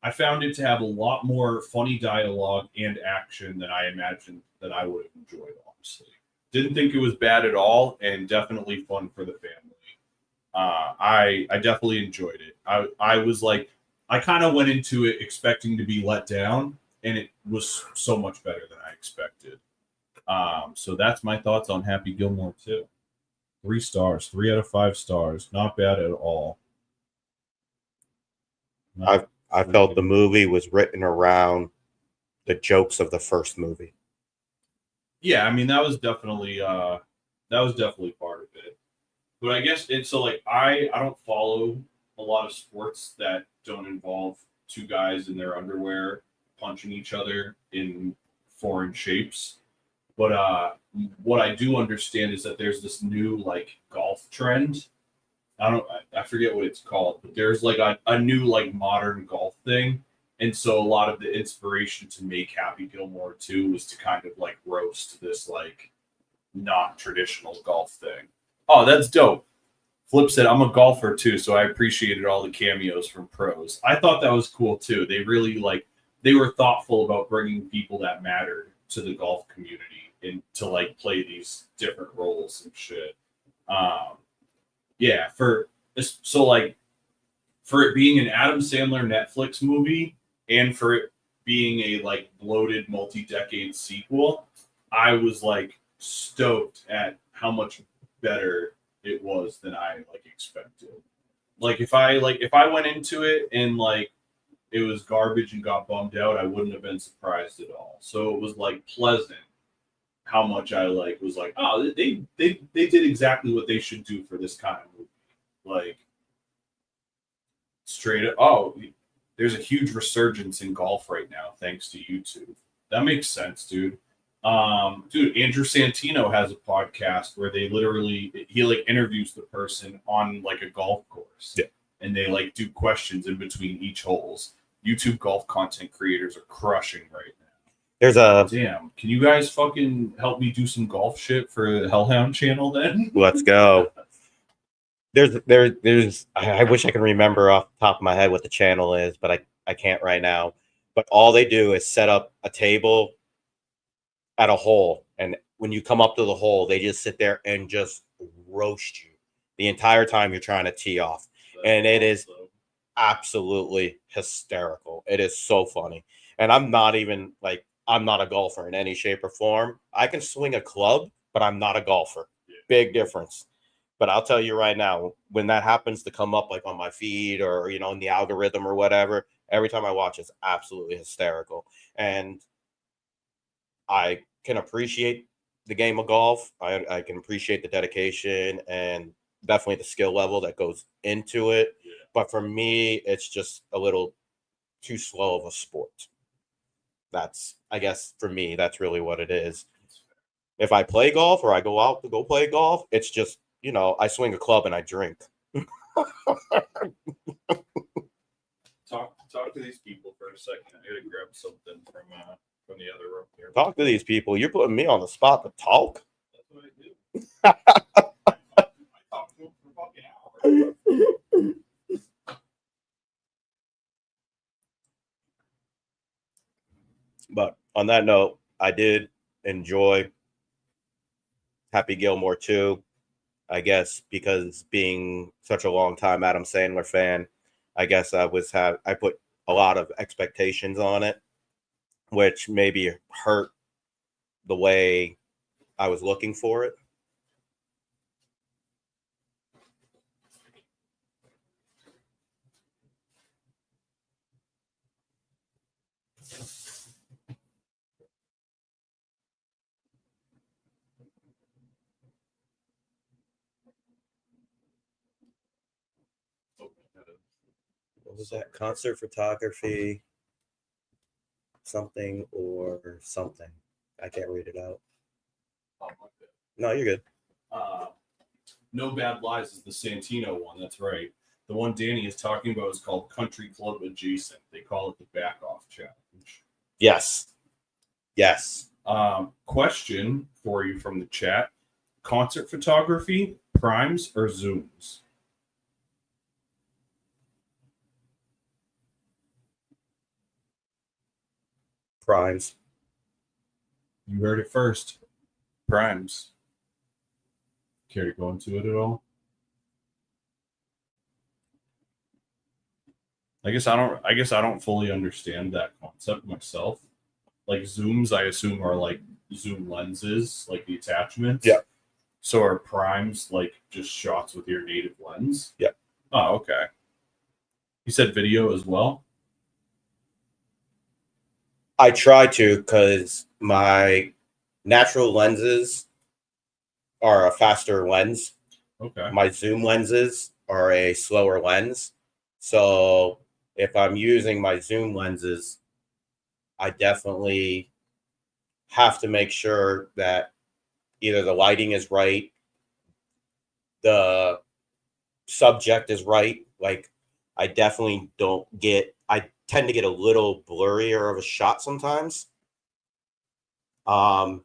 I found it to have a lot more funny dialogue and action than I imagined that I would have enjoyed, honestly. Didn't think it was bad at all, and definitely fun for the family. I definitely enjoyed it. I was like, I kind of went into it expecting to be let down, and it was so much better than I expected. So that's my thoughts on Happy Gilmore 2. 3 stars, 3 out of 5 stars. Not bad at all. I felt the movie was written around the jokes of the first movie. Yeah, I mean that was definitely part of it. But I guess it's so like I don't follow a lot of sports that don't involve two guys in their underwear punching each other in foreign shapes. But what I do understand is that there's this new like golf trend. I forget what it's called, but there's like a new like modern golf thing. And so a lot of the inspiration to make Happy Gilmore 2 was to kind of like roast this like not traditional golf thing. Oh, that's dope. Flip said, I'm a golfer too, so I appreciated all the cameos from pros. I thought that was cool too. They really they were thoughtful about bringing people that mattered to the golf community and to like play these different roles and shit. Yeah, for it being an Adam Sandler Netflix movie and for it being a like bloated multi-decade sequel, I was like stoked at how much better it was than I like expected. Like if I went into it and like it was garbage and got bummed out, I wouldn't have been surprised at all. So it was like pleasant how much I like was like, oh, they did exactly what they should do for this kind of movie. Like straight up, oh, there's a huge resurgence in golf right now thanks to YouTube. That makes sense, dude. Dude, Andrew Santino has a podcast where he like interviews the person on like a golf course. Yeah. And they like do questions in between each holes. YouTube golf content creators are crushing right now. Damn, can you guys fucking help me do some golf shit for the Hellhound channel then? Let's go. I wish I could remember off the top of my head what the channel is, but I can't right now. But all they do is set up a table at a hole, and when you come up to the hole, they just sit there and just roast you the entire time you're trying to tee off. And it is absolutely hysterical. It is so funny. And I'm not a golfer in any shape or form. I can swing a club, but I'm not a golfer. Big difference. But I'll tell you right now, when that happens to come up like on my feed or, you know, in the algorithm or whatever, every time I watch it's absolutely hysterical. And I can appreciate the game of golf. I can appreciate the dedication and definitely the skill level that goes into it. Yeah. But for me, it's just a little too slow of a sport. I guess for me, that's really what it is. If I play golf or I go out to go play golf, it's just, you know, I swing a club and I drink. Talk to these people for a second. I gotta grab something from the other room here. Talk to these people. You're putting me on the spot to talk. That's what I do. I talk to them for fucking hours. But on that note, I did enjoy Happy Gilmore 2. I guess because being such a long time Adam Sandler fan, I guess I put a lot of expectations on it, which maybe hurt the way I was looking for it. What was that? Concert photography, something or something. I can't read it out. No, you're good. No Bad Lies is the Santino one. That's right. The one Danny is talking about is called Country Club Adjacent. They call it the Back Off Challenge. Yes. Yes. Question for you from the chat. Concert photography, primes or zooms? Primes. You heard it first. Primes. Care to go into it at all? I guess I don't fully understand that concept myself. Like zooms, I assume are like zoom lenses, like the attachments. Yeah. So are primes like just shots with your native lens? Yeah. Oh, okay. You said video as well? I try to because my natural lenses are a faster lens. Okay. My zoom lenses are a slower lens. So if I'm using my zoom lenses, I definitely have to make sure that either the lighting is right, the subject is right. Like, I definitely I tend to get a little blurrier of a shot sometimes. But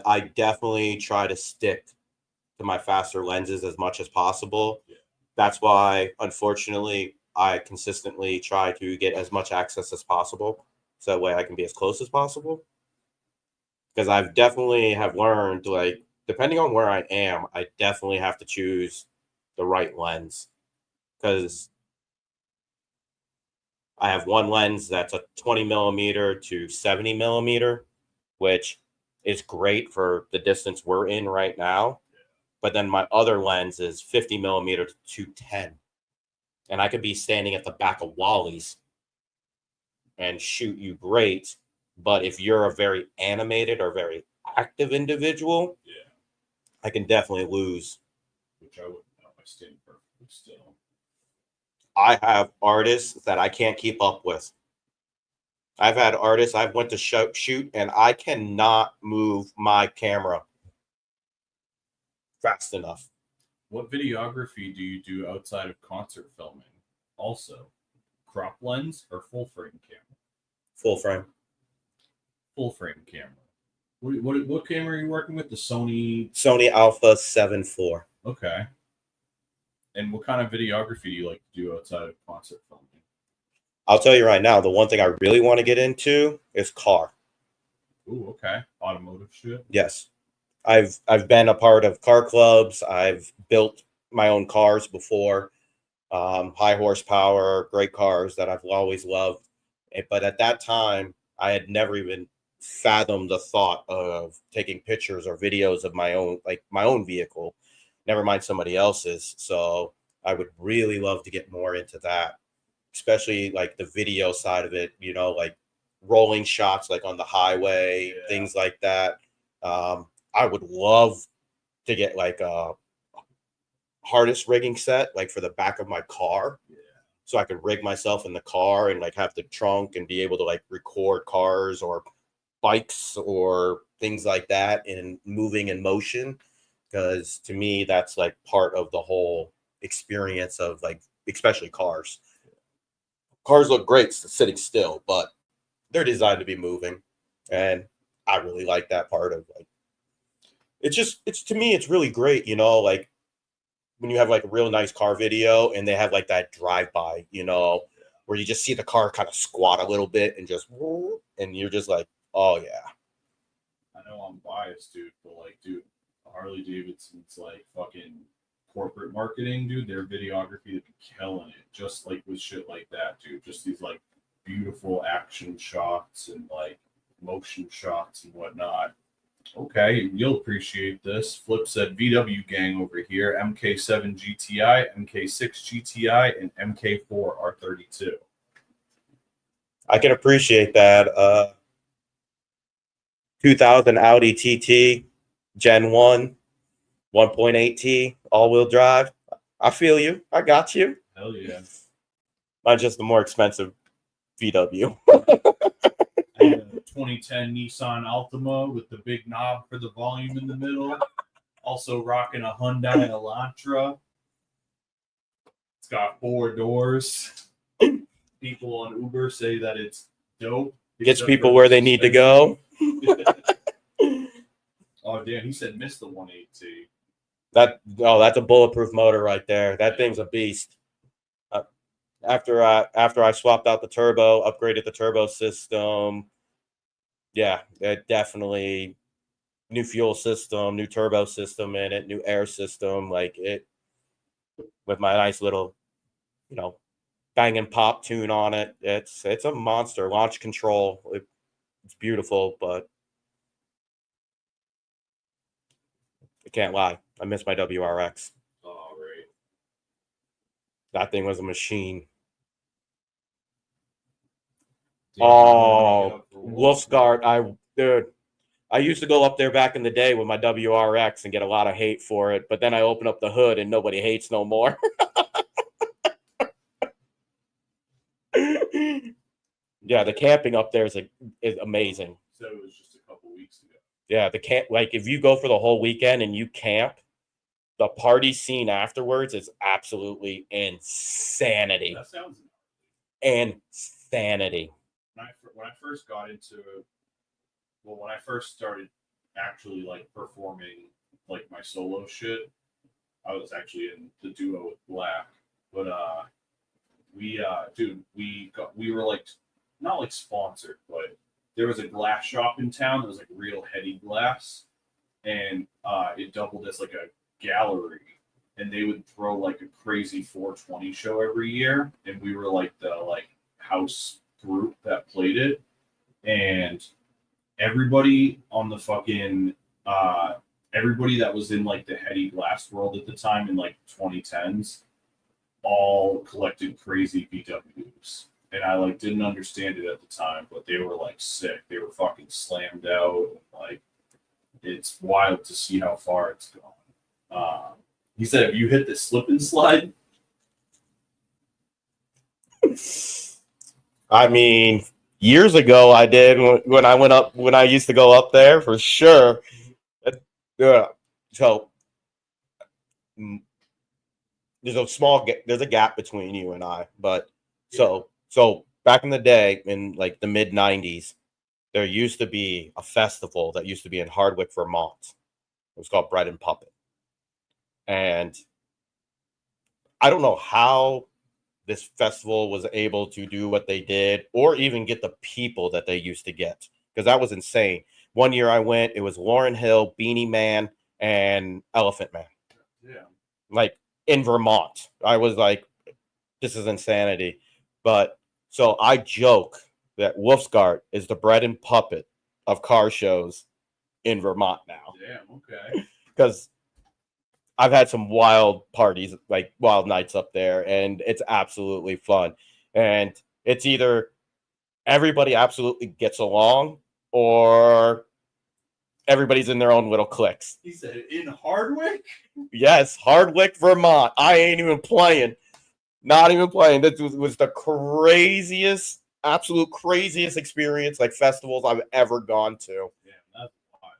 I definitely try to stick to my faster lenses as much as possible. Yeah. That's why, unfortunately, I consistently try to get as much access as possible, so that way I can be as close as possible. Because I've definitely have learned, like, depending on where I am, I definitely have to choose the right lens. Because I have one lens that's a 20 millimeter to 70 millimeter, which is great for the distance we're in right now. But then my other lens is 50 millimeter to 210. And I could be standing at the back of Wally's and shoot you great. But if you're a very animated or very active individual, I can definitely lose. Which I wouldn't know. I stand perfectly still. I have artists that I can't keep up with. I've had artists I've went to shoot and I cannot move my camera fast enough. What videography do you do outside of concert filming? Also, crop lens or full frame camera? Full frame. Full frame camera. What camera are you working with? The Sony Alpha 7 IV. Okay. And what kind of videography do you like to do outside of concert filming? I'll tell you right now, the one thing I really want to get into is car. Ooh, okay. Automotive shit. Yes. I've been a part of car clubs. I've built my own cars before. High horsepower, great cars that I've always loved. But at that time, I had never even fathomed the thought of taking pictures or videos of my own vehicle, never mind somebody else's. So I would really love to get more into that, especially like the video side of it, like rolling shots, like on the highway, things like that. I would love to get like a harness rigging set, like for the back of my car. So I could rig myself in the car and like have the trunk and be able to like record cars or bikes or things like that in moving in motion. Because to me, that's like part of the whole experience of like, especially cars. Cars look great sitting still, but they're designed to be moving. And I really like that part of like, it's to me, it's really great, like when you have like a real nice car video and they have like that drive-by, where you just see the car kind of squat a little bit and just, and you're just like, oh yeah. I know I'm biased, dude, but like, dude, Harley Davidson's like fucking corporate marketing, dude. Their videography is killing it, just like with shit like that, dude. Just these like beautiful action shots and like motion shots and whatnot. Okay, you'll appreciate this. Flip said VW gang over here, MK7 GTI, MK6 GTI, and MK4 R32. I can appreciate that. 2000 Audi TT, Gen 1, 1.8T, all-wheel drive. I feel you. I got you. Hell yeah. Mine's just the more expensive VW. 2010 Nissan Altima with the big knob for the volume in the middle. Also rocking a Hyundai Elantra. It's got 4 doors. People on Uber say that it's dope. Gets people where they need to go. Oh damn, he said miss the 180. That's a bulletproof motor right there. That thing's a beast. After I swapped out the turbo, upgraded the turbo system. Yeah, it definitely new fuel system, new turbo system in it, new air system, like it with my nice little, bang and pop tune on it. It's a monster. Launch control. It's beautiful, but I can't lie. I miss my WRX. Oh, right. That thing was a machine. Damn, Wolfsgard. I used to go up there back in the day with my WRX and get a lot of hate for it, but then I open up the hood and nobody hates no more. Yeah, the camping up there is amazing. So it was just a couple weeks ago. Yeah, the camp, like if you go for the whole weekend and you camp, the party scene afterwards is absolutely insanity. That sounds insanity. When I first got into, when I first started actually like performing like my solo shit, I was actually in the duo with Black, but we were like not like sponsored, but there was a glass shop in town that was like real heady glass, and it doubled as like a gallery, and they would throw like a crazy 420 show every year, and we were like the house group that played it, and everybody on the fucking everybody that was in like the heady glass world at the time in like 2010s all collected crazy BWs. And I like didn't understand it at the time, but they were like sick. They were fucking slammed out. Like it's wild to see how far it's gone. He said, "Have you hit the slip and slide?" I mean, years ago I did when I used to go up there for sure. Yeah. So there's a gap between you and I, but so back in the day in like the mid 90s, there used to be a festival that used to be in Hardwick, Vermont. It was called Bread and Puppet. And I don't know how this festival was able to do what they did or even get the people that they used to get, because that was insane. One year I went, it was Lauryn Hill, Beanie Man, and Elephant Man. Yeah. Like in Vermont. I was like, this is insanity. But so I joke that Wolfsgard is the Bread and Puppet of car shows in Vermont now. Damn, okay. Because I've had some wild parties, like wild nights up there, and it's absolutely fun. And it's either everybody absolutely gets along or everybody's in their own little cliques. He said, "In Hardwick?" Yes, Hardwick, Vermont. I ain't even playing. Not even playing. This was the craziest, absolute craziest experience, like festivals I've ever gone to. Yeah, that's wild.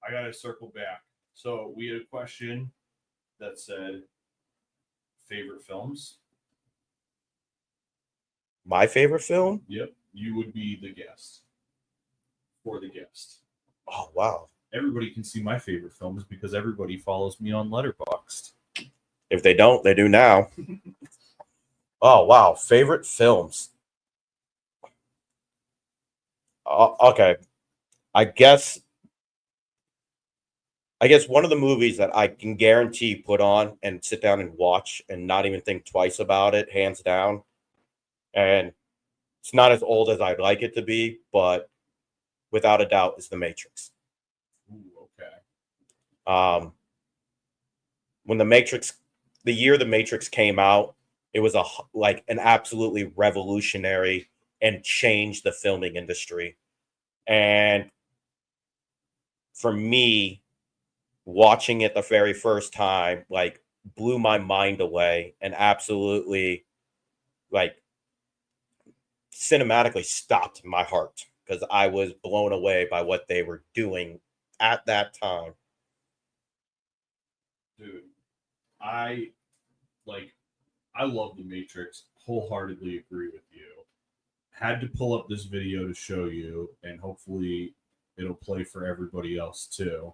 I gotta circle back. So we had a question that said favorite films. My favorite film? Yep, you would be the guest. For the guest. Oh wow! Everybody can see my favorite films because everybody follows me on Letterboxd. If they don't, they do now. Oh wow! Favorite films. Okay, I guess one of the movies that I can guarantee put on and sit down and watch and not even think twice about it, hands down. And it's not as old as I'd like it to be, but without a doubt, is The Matrix. Ooh, okay. When the year The Matrix came out, it was an absolutely revolutionary and changed the filming industry. And for me, watching it the very first time, like, blew my mind away and absolutely, like, cinematically stopped my heart because I was blown away by what they were doing at that time. Dude, I love The Matrix. Wholeheartedly agree with you. Had to pull up this video to show you, and hopefully it'll play for everybody else too.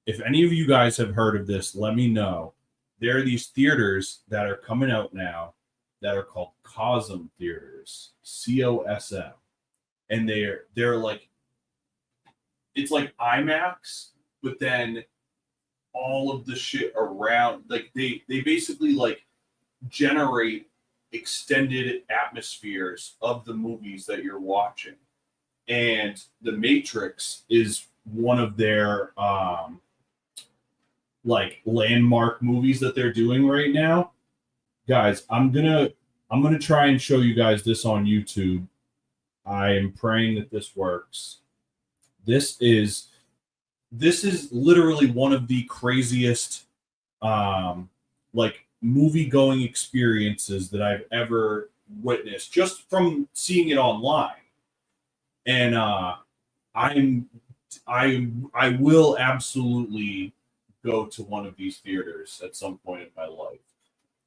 If any of you guys have heard of this, let me know. There are these theaters that are coming out now that are called COSM theaters, COSM, and they're like, it's like IMAX, but then all of the shit around, like they basically like generate extended atmospheres of the movies that you're watching. And The Matrix is one of their like landmark movies that they're doing right now. Guys, I'm gonna try and show you guys this on YouTube. I am praying that this works. This is literally one of the craziest like movie going experiences that I've ever witnessed, just from seeing it online. And I will absolutely go to one of these theaters at some point in my life,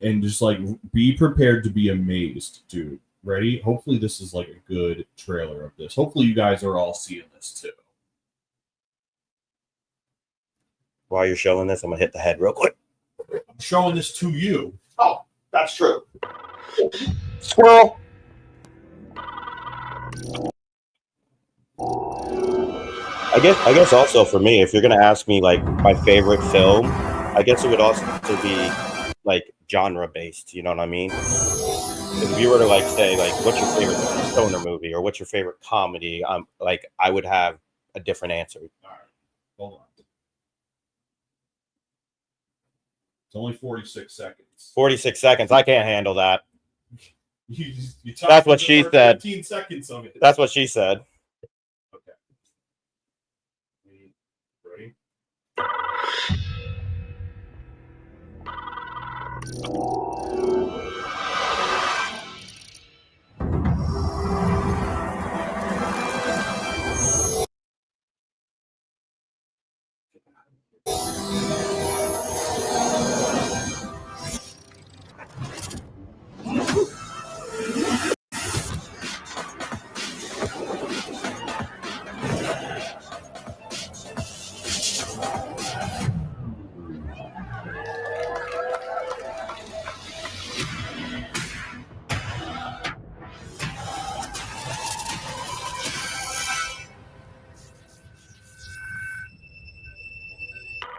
and just like be prepared to be amazed, dude. Ready? Hopefully this is like a good trailer of this. Hopefully you guys are all seeing this too. While you're showing this, I'm gonna hit the head real quick. I'm showing this to you. Oh, that's true. Squirrel. I guess also for me, if you're gonna ask me like my favorite film, I guess it would also be like genre based. You know what I mean? If you were to like say like what's your favorite stoner movie or what's your favorite comedy, like I would have a different answer. All right, hold on. It's only 46 seconds. 46 seconds. I can't handle that. You That's what she said. 15 seconds of it. That's what she said. Okay. Ready?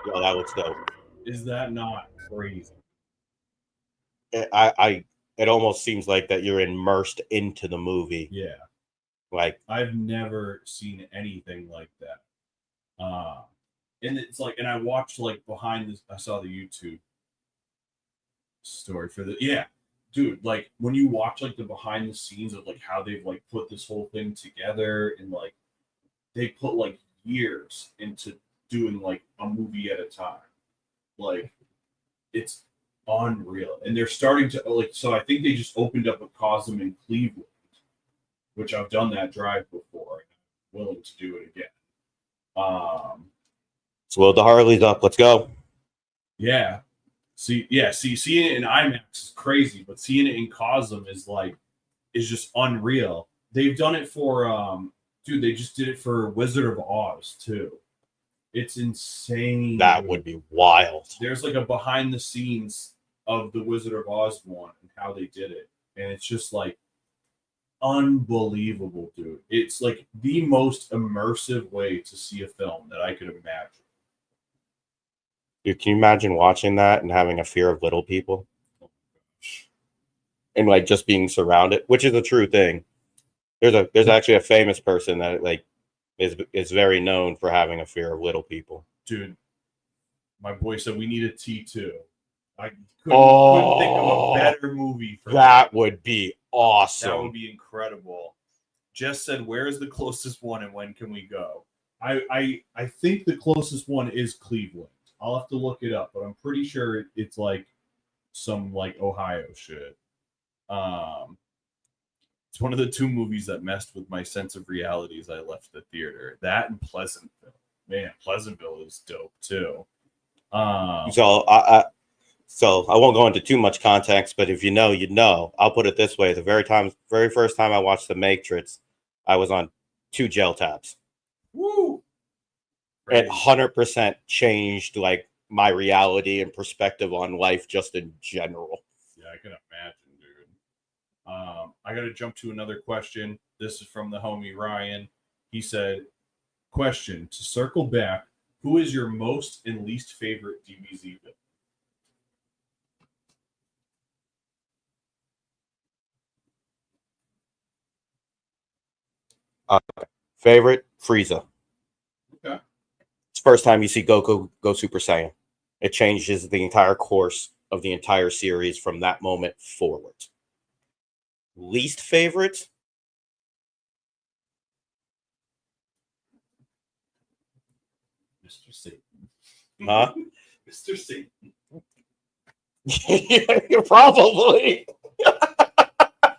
Yo, that looks dope. Is that not crazy? It almost seems like that you're immersed into the movie. Yeah. Like I've never seen anything like that. And it's like, and I watched like behind this, I saw the YouTube story for dude, like when you watch like the behind the scenes of like how they've like put this whole thing together, and like they put like years into doing like a movie at a time. Like it's unreal. And they're starting to like, so I think they just opened up a Cosm in Cleveland, which I've done that drive before, and I'm willing to do it again. So load the Harleys up. Let's go. Yeah. See, seeing it in IMAX is crazy, but seeing it in Cosm is just unreal. They've done it for dude, they just did it for Wizard of Oz too. It's insane. That would be wild. There's like a behind the scenes of the Wizard of Oz one and how they did it. And it's just like unbelievable, dude. It's like the most immersive way to see a film that I could imagine. Dude, can you imagine watching that and having a fear of little people? And like just being surrounded, which is a true thing. There's actually a famous person that like is very known for having a fear of little people. Dude, my boy said we need a T2. I couldn't think of a better movie for that. Would be awesome. That would be incredible. Jess said, "Where is the closest one, and when can we go?" I think the closest one is Cleveland. I'll have to look it up, but I'm pretty sure it's like some like Ohio shit. It's one of the two movies that messed with my sense of reality as I left the theater. That and Pleasantville. Man, Pleasantville is dope too. So I won't go into too much context, but if you know, you know. I'll put it this way: the very first time I watched The Matrix, I was on 2 gel tabs. Woo! It 100% changed like my reality and perspective on life just in general. Yeah, I can imagine, dude. I got to jump to another question. This is from the homie Ryan. He said, question, to circle back, who is your most and least favorite DBZ villain? Favorite, Frieza. Okay. It's the first time you see Goku go Super Saiyan. It changes the entire course of the entire series from that moment forward. Least favorite? Mr. Satan. Huh? Mr. Satan. Probably.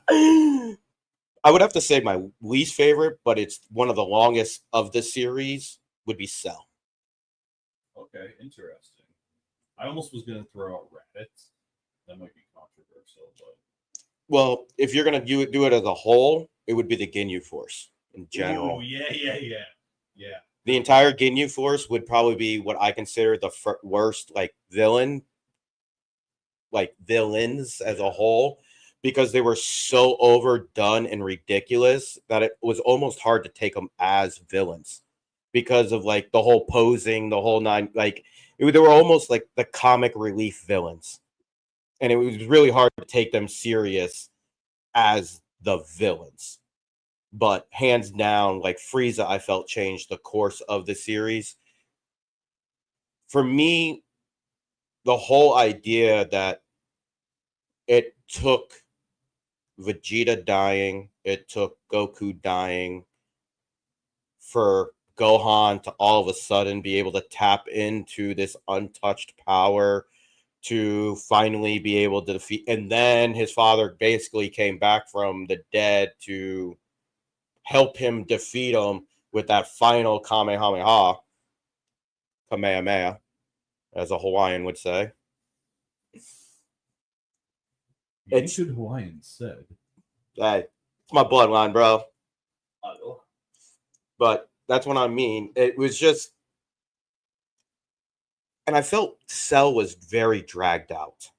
I would have to say my least favorite, but it's one of the longest of the series, would be Cell. Okay, interesting. I almost was going to throw out Raditz. That might be controversial, but well, if you're going to do it as a whole, it would be the Ginyu Force in general. Ooh, yeah. The entire Ginyu Force would probably be what I consider the worst, like villains as a whole, because they were so overdone and ridiculous that it was almost hard to take them as villains because of like the whole posing, the whole nine, like they were almost like the comic relief villains. And it was really hard to take them serious as the villains. But hands down, like Frieza, I felt changed the course of the series. For me, the whole idea that it took Vegeta dying, it took Goku dying for Gohan to all of a sudden be able to tap into this untouched power to finally be able to defeat, and then his father basically came back from the dead to help him defeat him with that final Kamehameha, as a Hawaiian would say. It's good Hawaiian said. Hey, it's my bloodline, bro. But that's what I mean. It was just, and I felt Cell was very dragged out.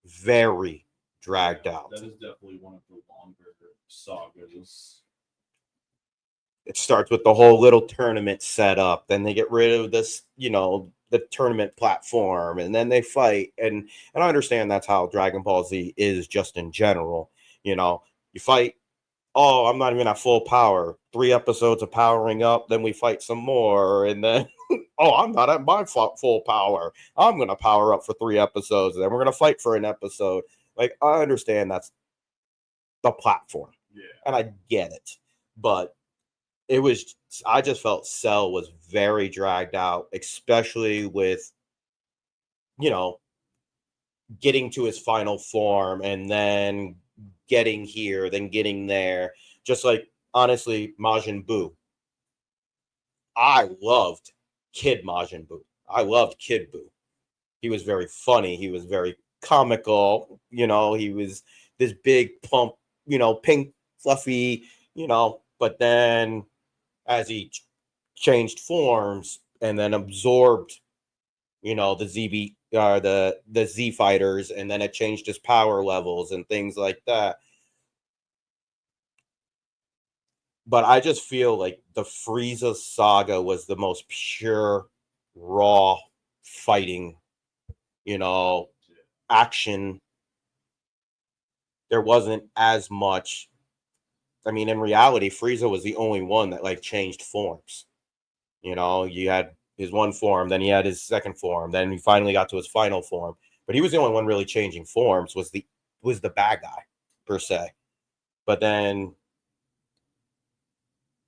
Very dragged out. That is definitely one of the longer sagas. It starts with the whole little tournament set up. Then they get rid of this, the tournament platform, and then they fight. And I understand that's how Dragon Ball Z is just in general. You fight. Oh, I'm not even at full power. 3 episodes of powering up. Then we fight some more. And then, oh, I'm not at my full power. I'm going to power up for 3 episodes. And then we're going to fight for an episode. Like, I understand that's the platform. Yeah. And I get it. But I just felt Cell was very dragged out, especially with, getting to his final form and then getting here, then getting there. Just like, honestly, Majin Buu. I loved Kid Majin Buu. I loved Kid Buu. He was very funny. He was very comical. He was this big, plump, pink, fluffy, but then as he changed forms and then absorbed, the the Z fighters, and then it changed his power levels and things like that. But I just feel like the Frieza saga was the most pure, raw fighting, action. There wasn't as much. I mean, in reality, Frieza was the only one that changed forms. You had his one form, then he had his second form, then he finally got to his final form. But he was the only one really changing forms. Was the bad guy per se. But then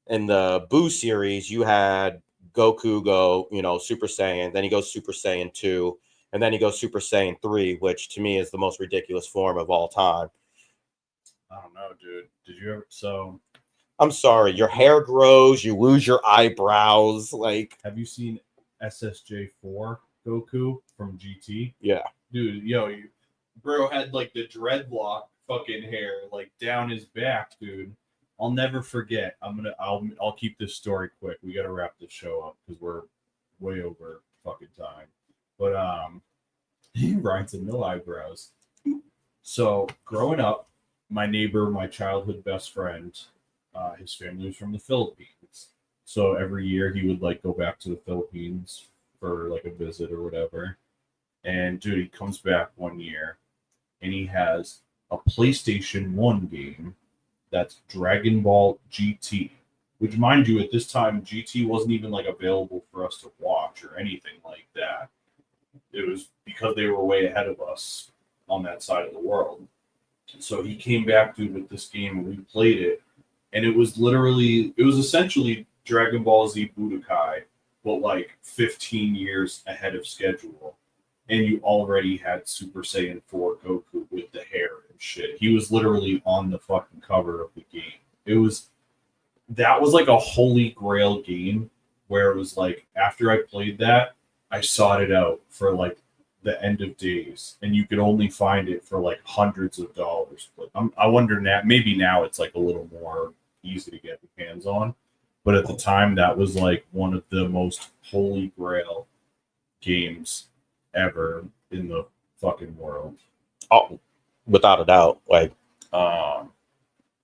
in the Buu series, you had Goku go, Super Saiyan, then he goes Super Saiyan 2, and then he goes Super Saiyan 3, which to me is the most ridiculous form of all time. I don't know, dude. Did you ever? So, I'm sorry, your hair grows, you lose your eyebrows. Have you seen SSJ4 Goku from GT? Yeah, dude. Bro had the dreadlock fucking hair down his back, dude. I'll never forget. I'll keep this story quick. We got to wrap this show up because we're way over fucking time. But Ryan said no eyebrows. So growing up, my neighbor, my childhood best friend, his family was from the Philippines. So every year he would go back to the Philippines for a visit or whatever. And dude, he comes back one year and he has a PlayStation 1 game that's Dragon Ball GT, which, mind you, at this time GT wasn't even available for us to watch or anything like that. It was because they were way ahead of us on that side of the world. So he came back, dude, with this game, and we played it, and it was essentially Dragon Ball Z Budokai, but 15 years ahead of schedule. and you already had Super Saiyan 4 Goku with the hair and shit. He was literally on the fucking cover of the game. That was like a holy grail game where it was like, after I played that, I sought it out for like the end of days, and you could only find it for like hundreds of dollars. But I wonder now, maybe now it's like a little more easy to get your hands on. But at the time, that was like one of the most holy grail games ever in the fucking world. Oh, without a doubt. Like,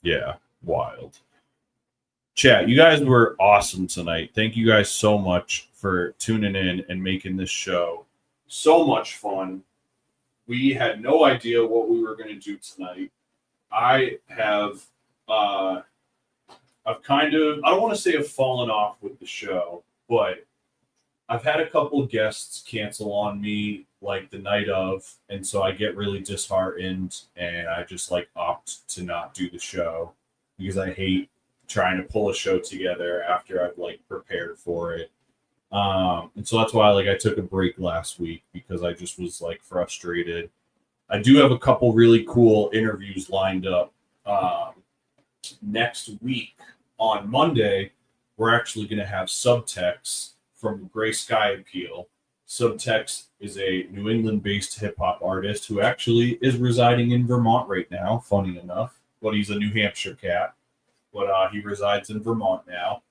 yeah, wild. Chat, you guys were awesome tonight. Thank you guys so much for tuning in and making this show so much fun. We had no idea what we were going to do tonight. I've kind of, I don't want to say I've fallen off with the show, but I've had a couple of guests cancel on me like the night of, and so I get really disheartened, and I just like opt to not do the show because I hate trying to pull a show together after I've like prepared for it. And so that's why like I took a break last week, because I just was like frustrated. I do have a couple really cool interviews lined up. Next week on Monday, we're actually going to have Subtext from Gray Sky Appeal. Subtext is a New England-based hip-hop artist who actually is residing in Vermont right now, funny enough. But he's a New Hampshire cat. But he resides in Vermont now.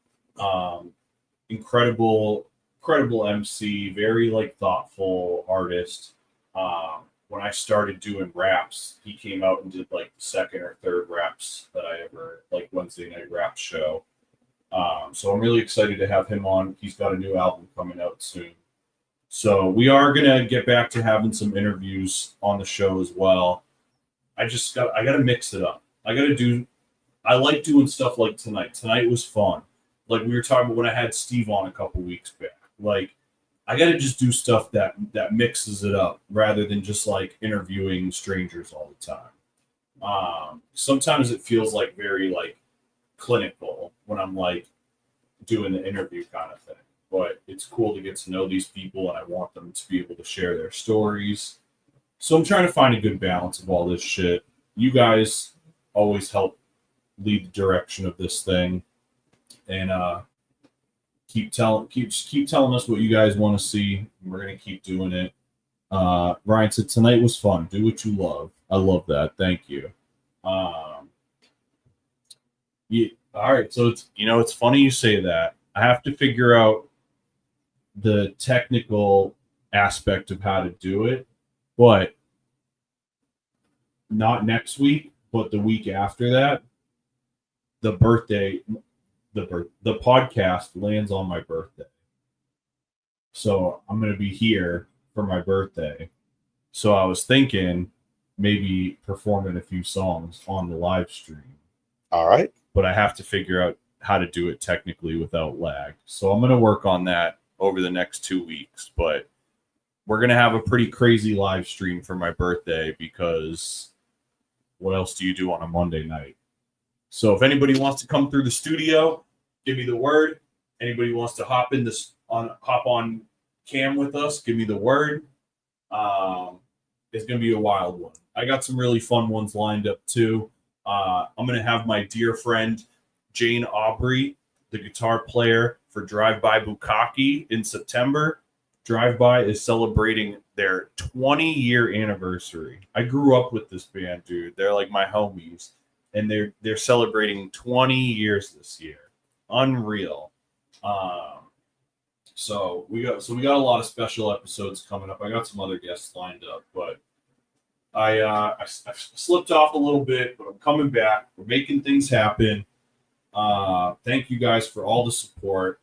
Incredible MC, very like thoughtful artist. When I started doing raps, he came out and did like the second or third raps that I ever, like Wednesday night rap show. So I'm really excited to have him on. He's got a new album coming out soon. So we are gonna get back to having some interviews on the show as well. I gotta mix it up. I like doing stuff like tonight. Tonight was fun. Like we were talking about when I had Steve on a couple weeks back. Like I got to just do stuff that mixes it up rather than just like interviewing strangers all the time. Sometimes it feels like very like clinical when I'm like doing the interview kind of thing. But it's cool to get to know these people, and I want them to be able to share their stories. So I'm trying to find a good balance of all this shit. You guys always help lead the direction of this thing, and keep telling us what you guys want to see. We're gonna keep doing it. Ryan said tonight was fun. Do what you love. I love that. Thank you. Yeah. All right. So it's funny you say that. I have to figure out the technical aspect of how to do it, but not next week, but the week after that. The podcast lands on my birthday. So I'm going to be here for my birthday. So I was thinking maybe performing a few songs on the live stream. all right. But I have to figure out how to do it technically without lag. So I'm going to work on that over the next 2 weeks. But we're going to have a pretty crazy live stream for my birthday, because what else do you do on a Monday night? So if anybody wants to come through the studio, give me the word. Anybody wants to hop on cam with us, give me the word. It's going to be a wild one. I got some really fun ones lined up too. I'm going to have my dear friend Jane Aubrey, the guitar player for Drive By Bukkake, in September. Drive By is celebrating their 20-year anniversary. I grew up with this band, dude. They're like my homies. And they're celebrating 20 years this year. Unreal. So we got a lot of special episodes coming up. I got some other guests lined up, but I slipped off a little bit, but I'm coming back. We're making things happen. Thank you guys for all the support.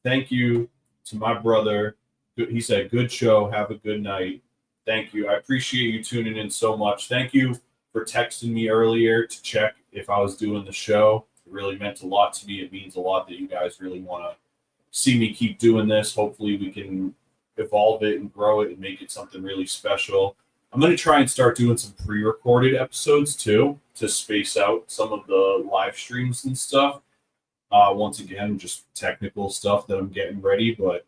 Thank you to my brother. He said, good show. Have a good night. Thank you. I appreciate you tuning in so much. Thank you for texting me earlier to check if I was doing the show. It really meant a lot to me. It means a lot that you guys really want to see me keep doing this. Hopefully we can evolve it and grow it and make it something really special. I'm going to try and start doing some pre-recorded episodes too, to space out some of the live streams and stuff. Once again, just technical stuff that I'm getting ready, but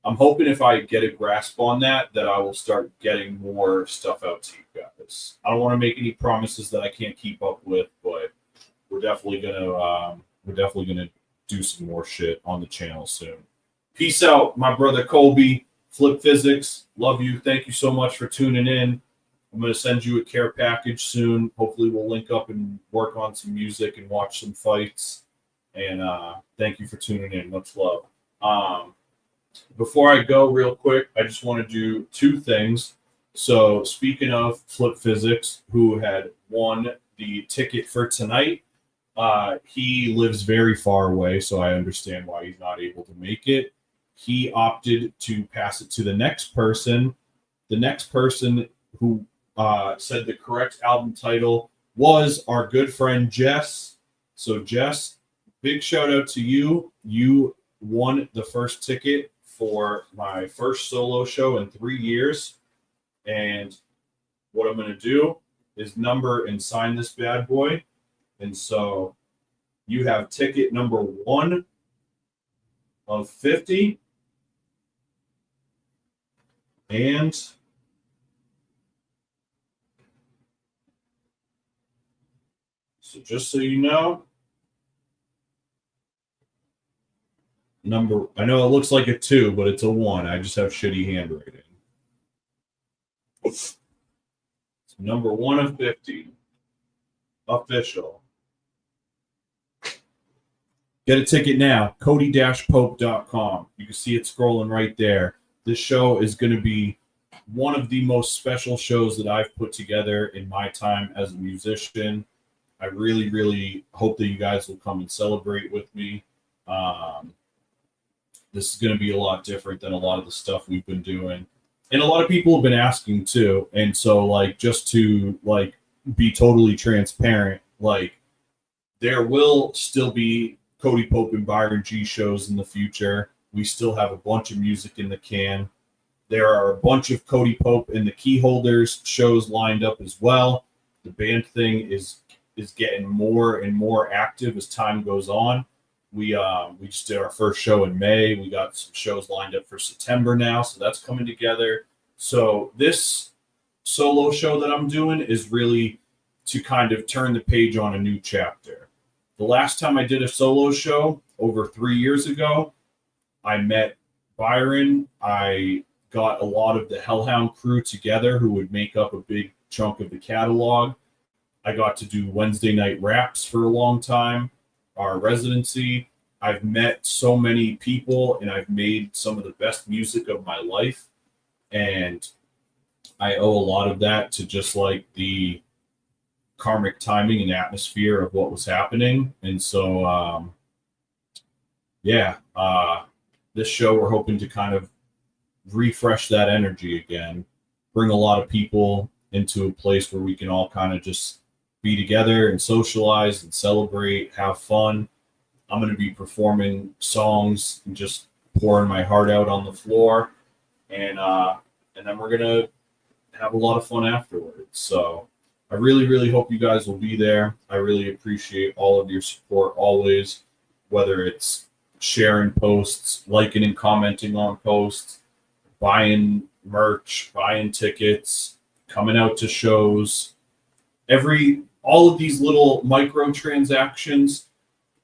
I'm hoping if I get a grasp on that I will start getting more stuff out to you guys. I don't want to make any promises that I can't keep up with, but we're definitely gonna do some more shit on the channel soon. Peace out, my brother Cody. Flip Physics, love you. Thank you so much for tuning in. I'm gonna send you a care package soon. Hopefully, we'll link up and work on some music and watch some fights. And thank you for tuning in. Much love. Before I go, real quick, I just want to do two things. So, speaking of Flip Physics, who had won the ticket for tonight, he lives very far away, so I understand why he's not able to make it. He opted to pass it to the next person. The next person who said the correct album title was our good friend Jess. So, Jess, big shout out to you. You won the first ticket for my first solo show in 3 years. And what I'm going to do is number and sign this bad boy. And so you have ticket number 1 of 50. And so just so you know, I know it looks like a 2, but it's a 1. I just have shitty handwriting. So number 1 of 50. Official. Get a ticket now. Cody-Pope.com. You can see it scrolling right there. This show is going to be one of the most special shows that I've put together in my time as a musician. I really, really hope that you guys will come and celebrate with me. This is going to be a lot different than a lot of the stuff we've been doing. And a lot of people have been asking too. And so, like, just to, like, be totally transparent, like, there will still be Cody Pope and Byron G shows in the future. We still have a bunch of music in the can. There are a bunch of Cody Pope and the Keyholders shows lined up as well. The band thing is getting more and more active as time goes on. We just did our first show in May. We got some shows lined up for September now, so that's coming together. So this solo show that I'm doing is really to kind of turn the page on a new chapter. The last time I did a solo show over 3 years ago, I met Byron. I got a lot of the Hellhound crew together who would make up a big chunk of the catalog. I got to do Wednesday night raps for a long time, our residency. I've met so many people and I've made some of the best music of my life. And I owe a lot of that to just like the karmic timing and atmosphere of what was happening. And so, this show, we're hoping to kind of refresh that energy again, bring a lot of people into a place where we can all kind of just be together and socialize and celebrate, have fun. I'm going to be performing songs and just pouring my heart out on the floor. And then we're going to have a lot of fun afterwards. So I really, really hope you guys will be there. I really appreciate all of your support always, whether it's sharing posts, liking and commenting on posts, buying merch, buying tickets, coming out to shows. All of these little microtransactions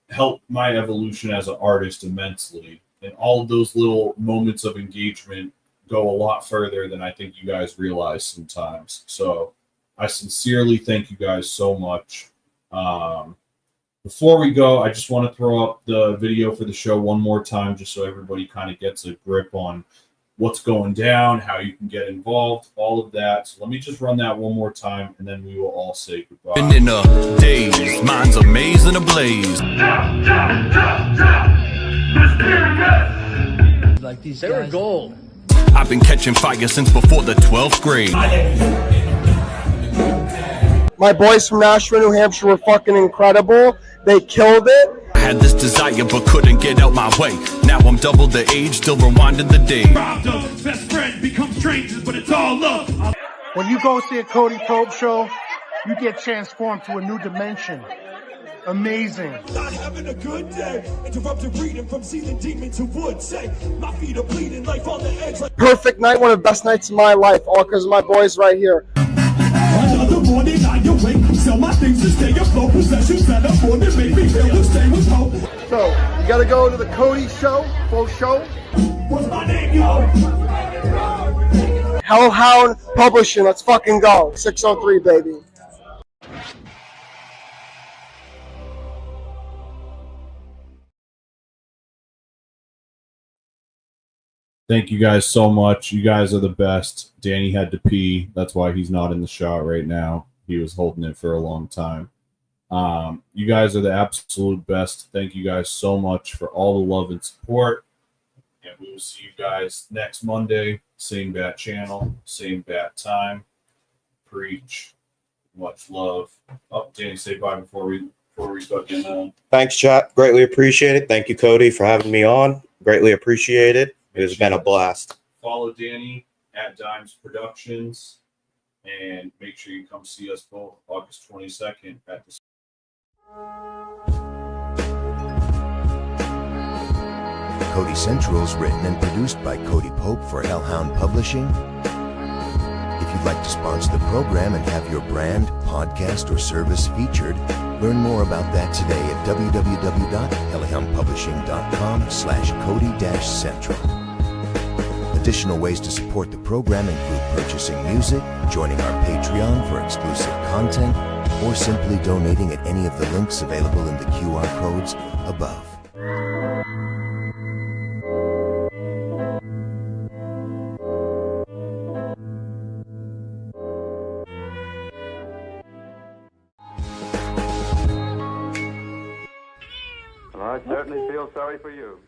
help my evolution as an artist immensely. And all of those little moments of engagement go a lot further than I think you guys realize sometimes. So I sincerely thank you guys so much. Before we go, I just want to throw up the video for the show one more time, just so everybody kind of gets a grip on what's going down, how you can get involved, all of that. So let me just run that one more time, and then we will all say goodbye. Been in a daze, mine's a maze and a blaze. Like these guys. They were gold. I've been catching fire since before the 12th grade. My boys from Nashville, New Hampshire were fucking incredible. They killed it. I had this desire but couldn't get out my way. Now I'm double the age, still rewinding the day. Best friend become strangers, but it's all love. When you go see a Cody Pope show, you get transformed to a new dimension, Amazing. Not having a good day. Interrupted reading from seething demons who would say, my feet are bleeding, life on the edge. Like Perfect night, one of the best nights of my life, all because of my boys right here. another morning, I awake. Sell my things to stay afloat. Possessions that I'm born that make me feel to stay with hope. So, you gotta go to the Cody show, full show. What's my name, yo? Hellhound Publishing, let's fucking go. 603, baby. Thank you guys so much. You guys are the best. Danny had to pee. That's why he's not in the shot right now. He was holding it for a long time. You guys are the absolute best. Thank you guys so much for all the love and support. And we will see you guys next Monday. Same bat channel, same bat time. Preach. Much love. Oh, Danny, say bye before we start getting on. Thanks, chat. Greatly appreciated. Thank you, Cody, for having me on. Greatly appreciated. It has been a blast. Follow Danny at Dymez Productions, and make sure you come see us both August 22nd at the. Cody Central is written and produced by Cody Pope for Hellhound Publishing. If you'd like to sponsor the program and have your brand, podcast, or service featured, learn more about that today at www.hellhoundpublishing.com/Cody-Central. Additional ways to support the program include purchasing music, joining our Patreon for exclusive content, or simply donating at any of the links available in the QR codes above. I certainly feel sorry for you.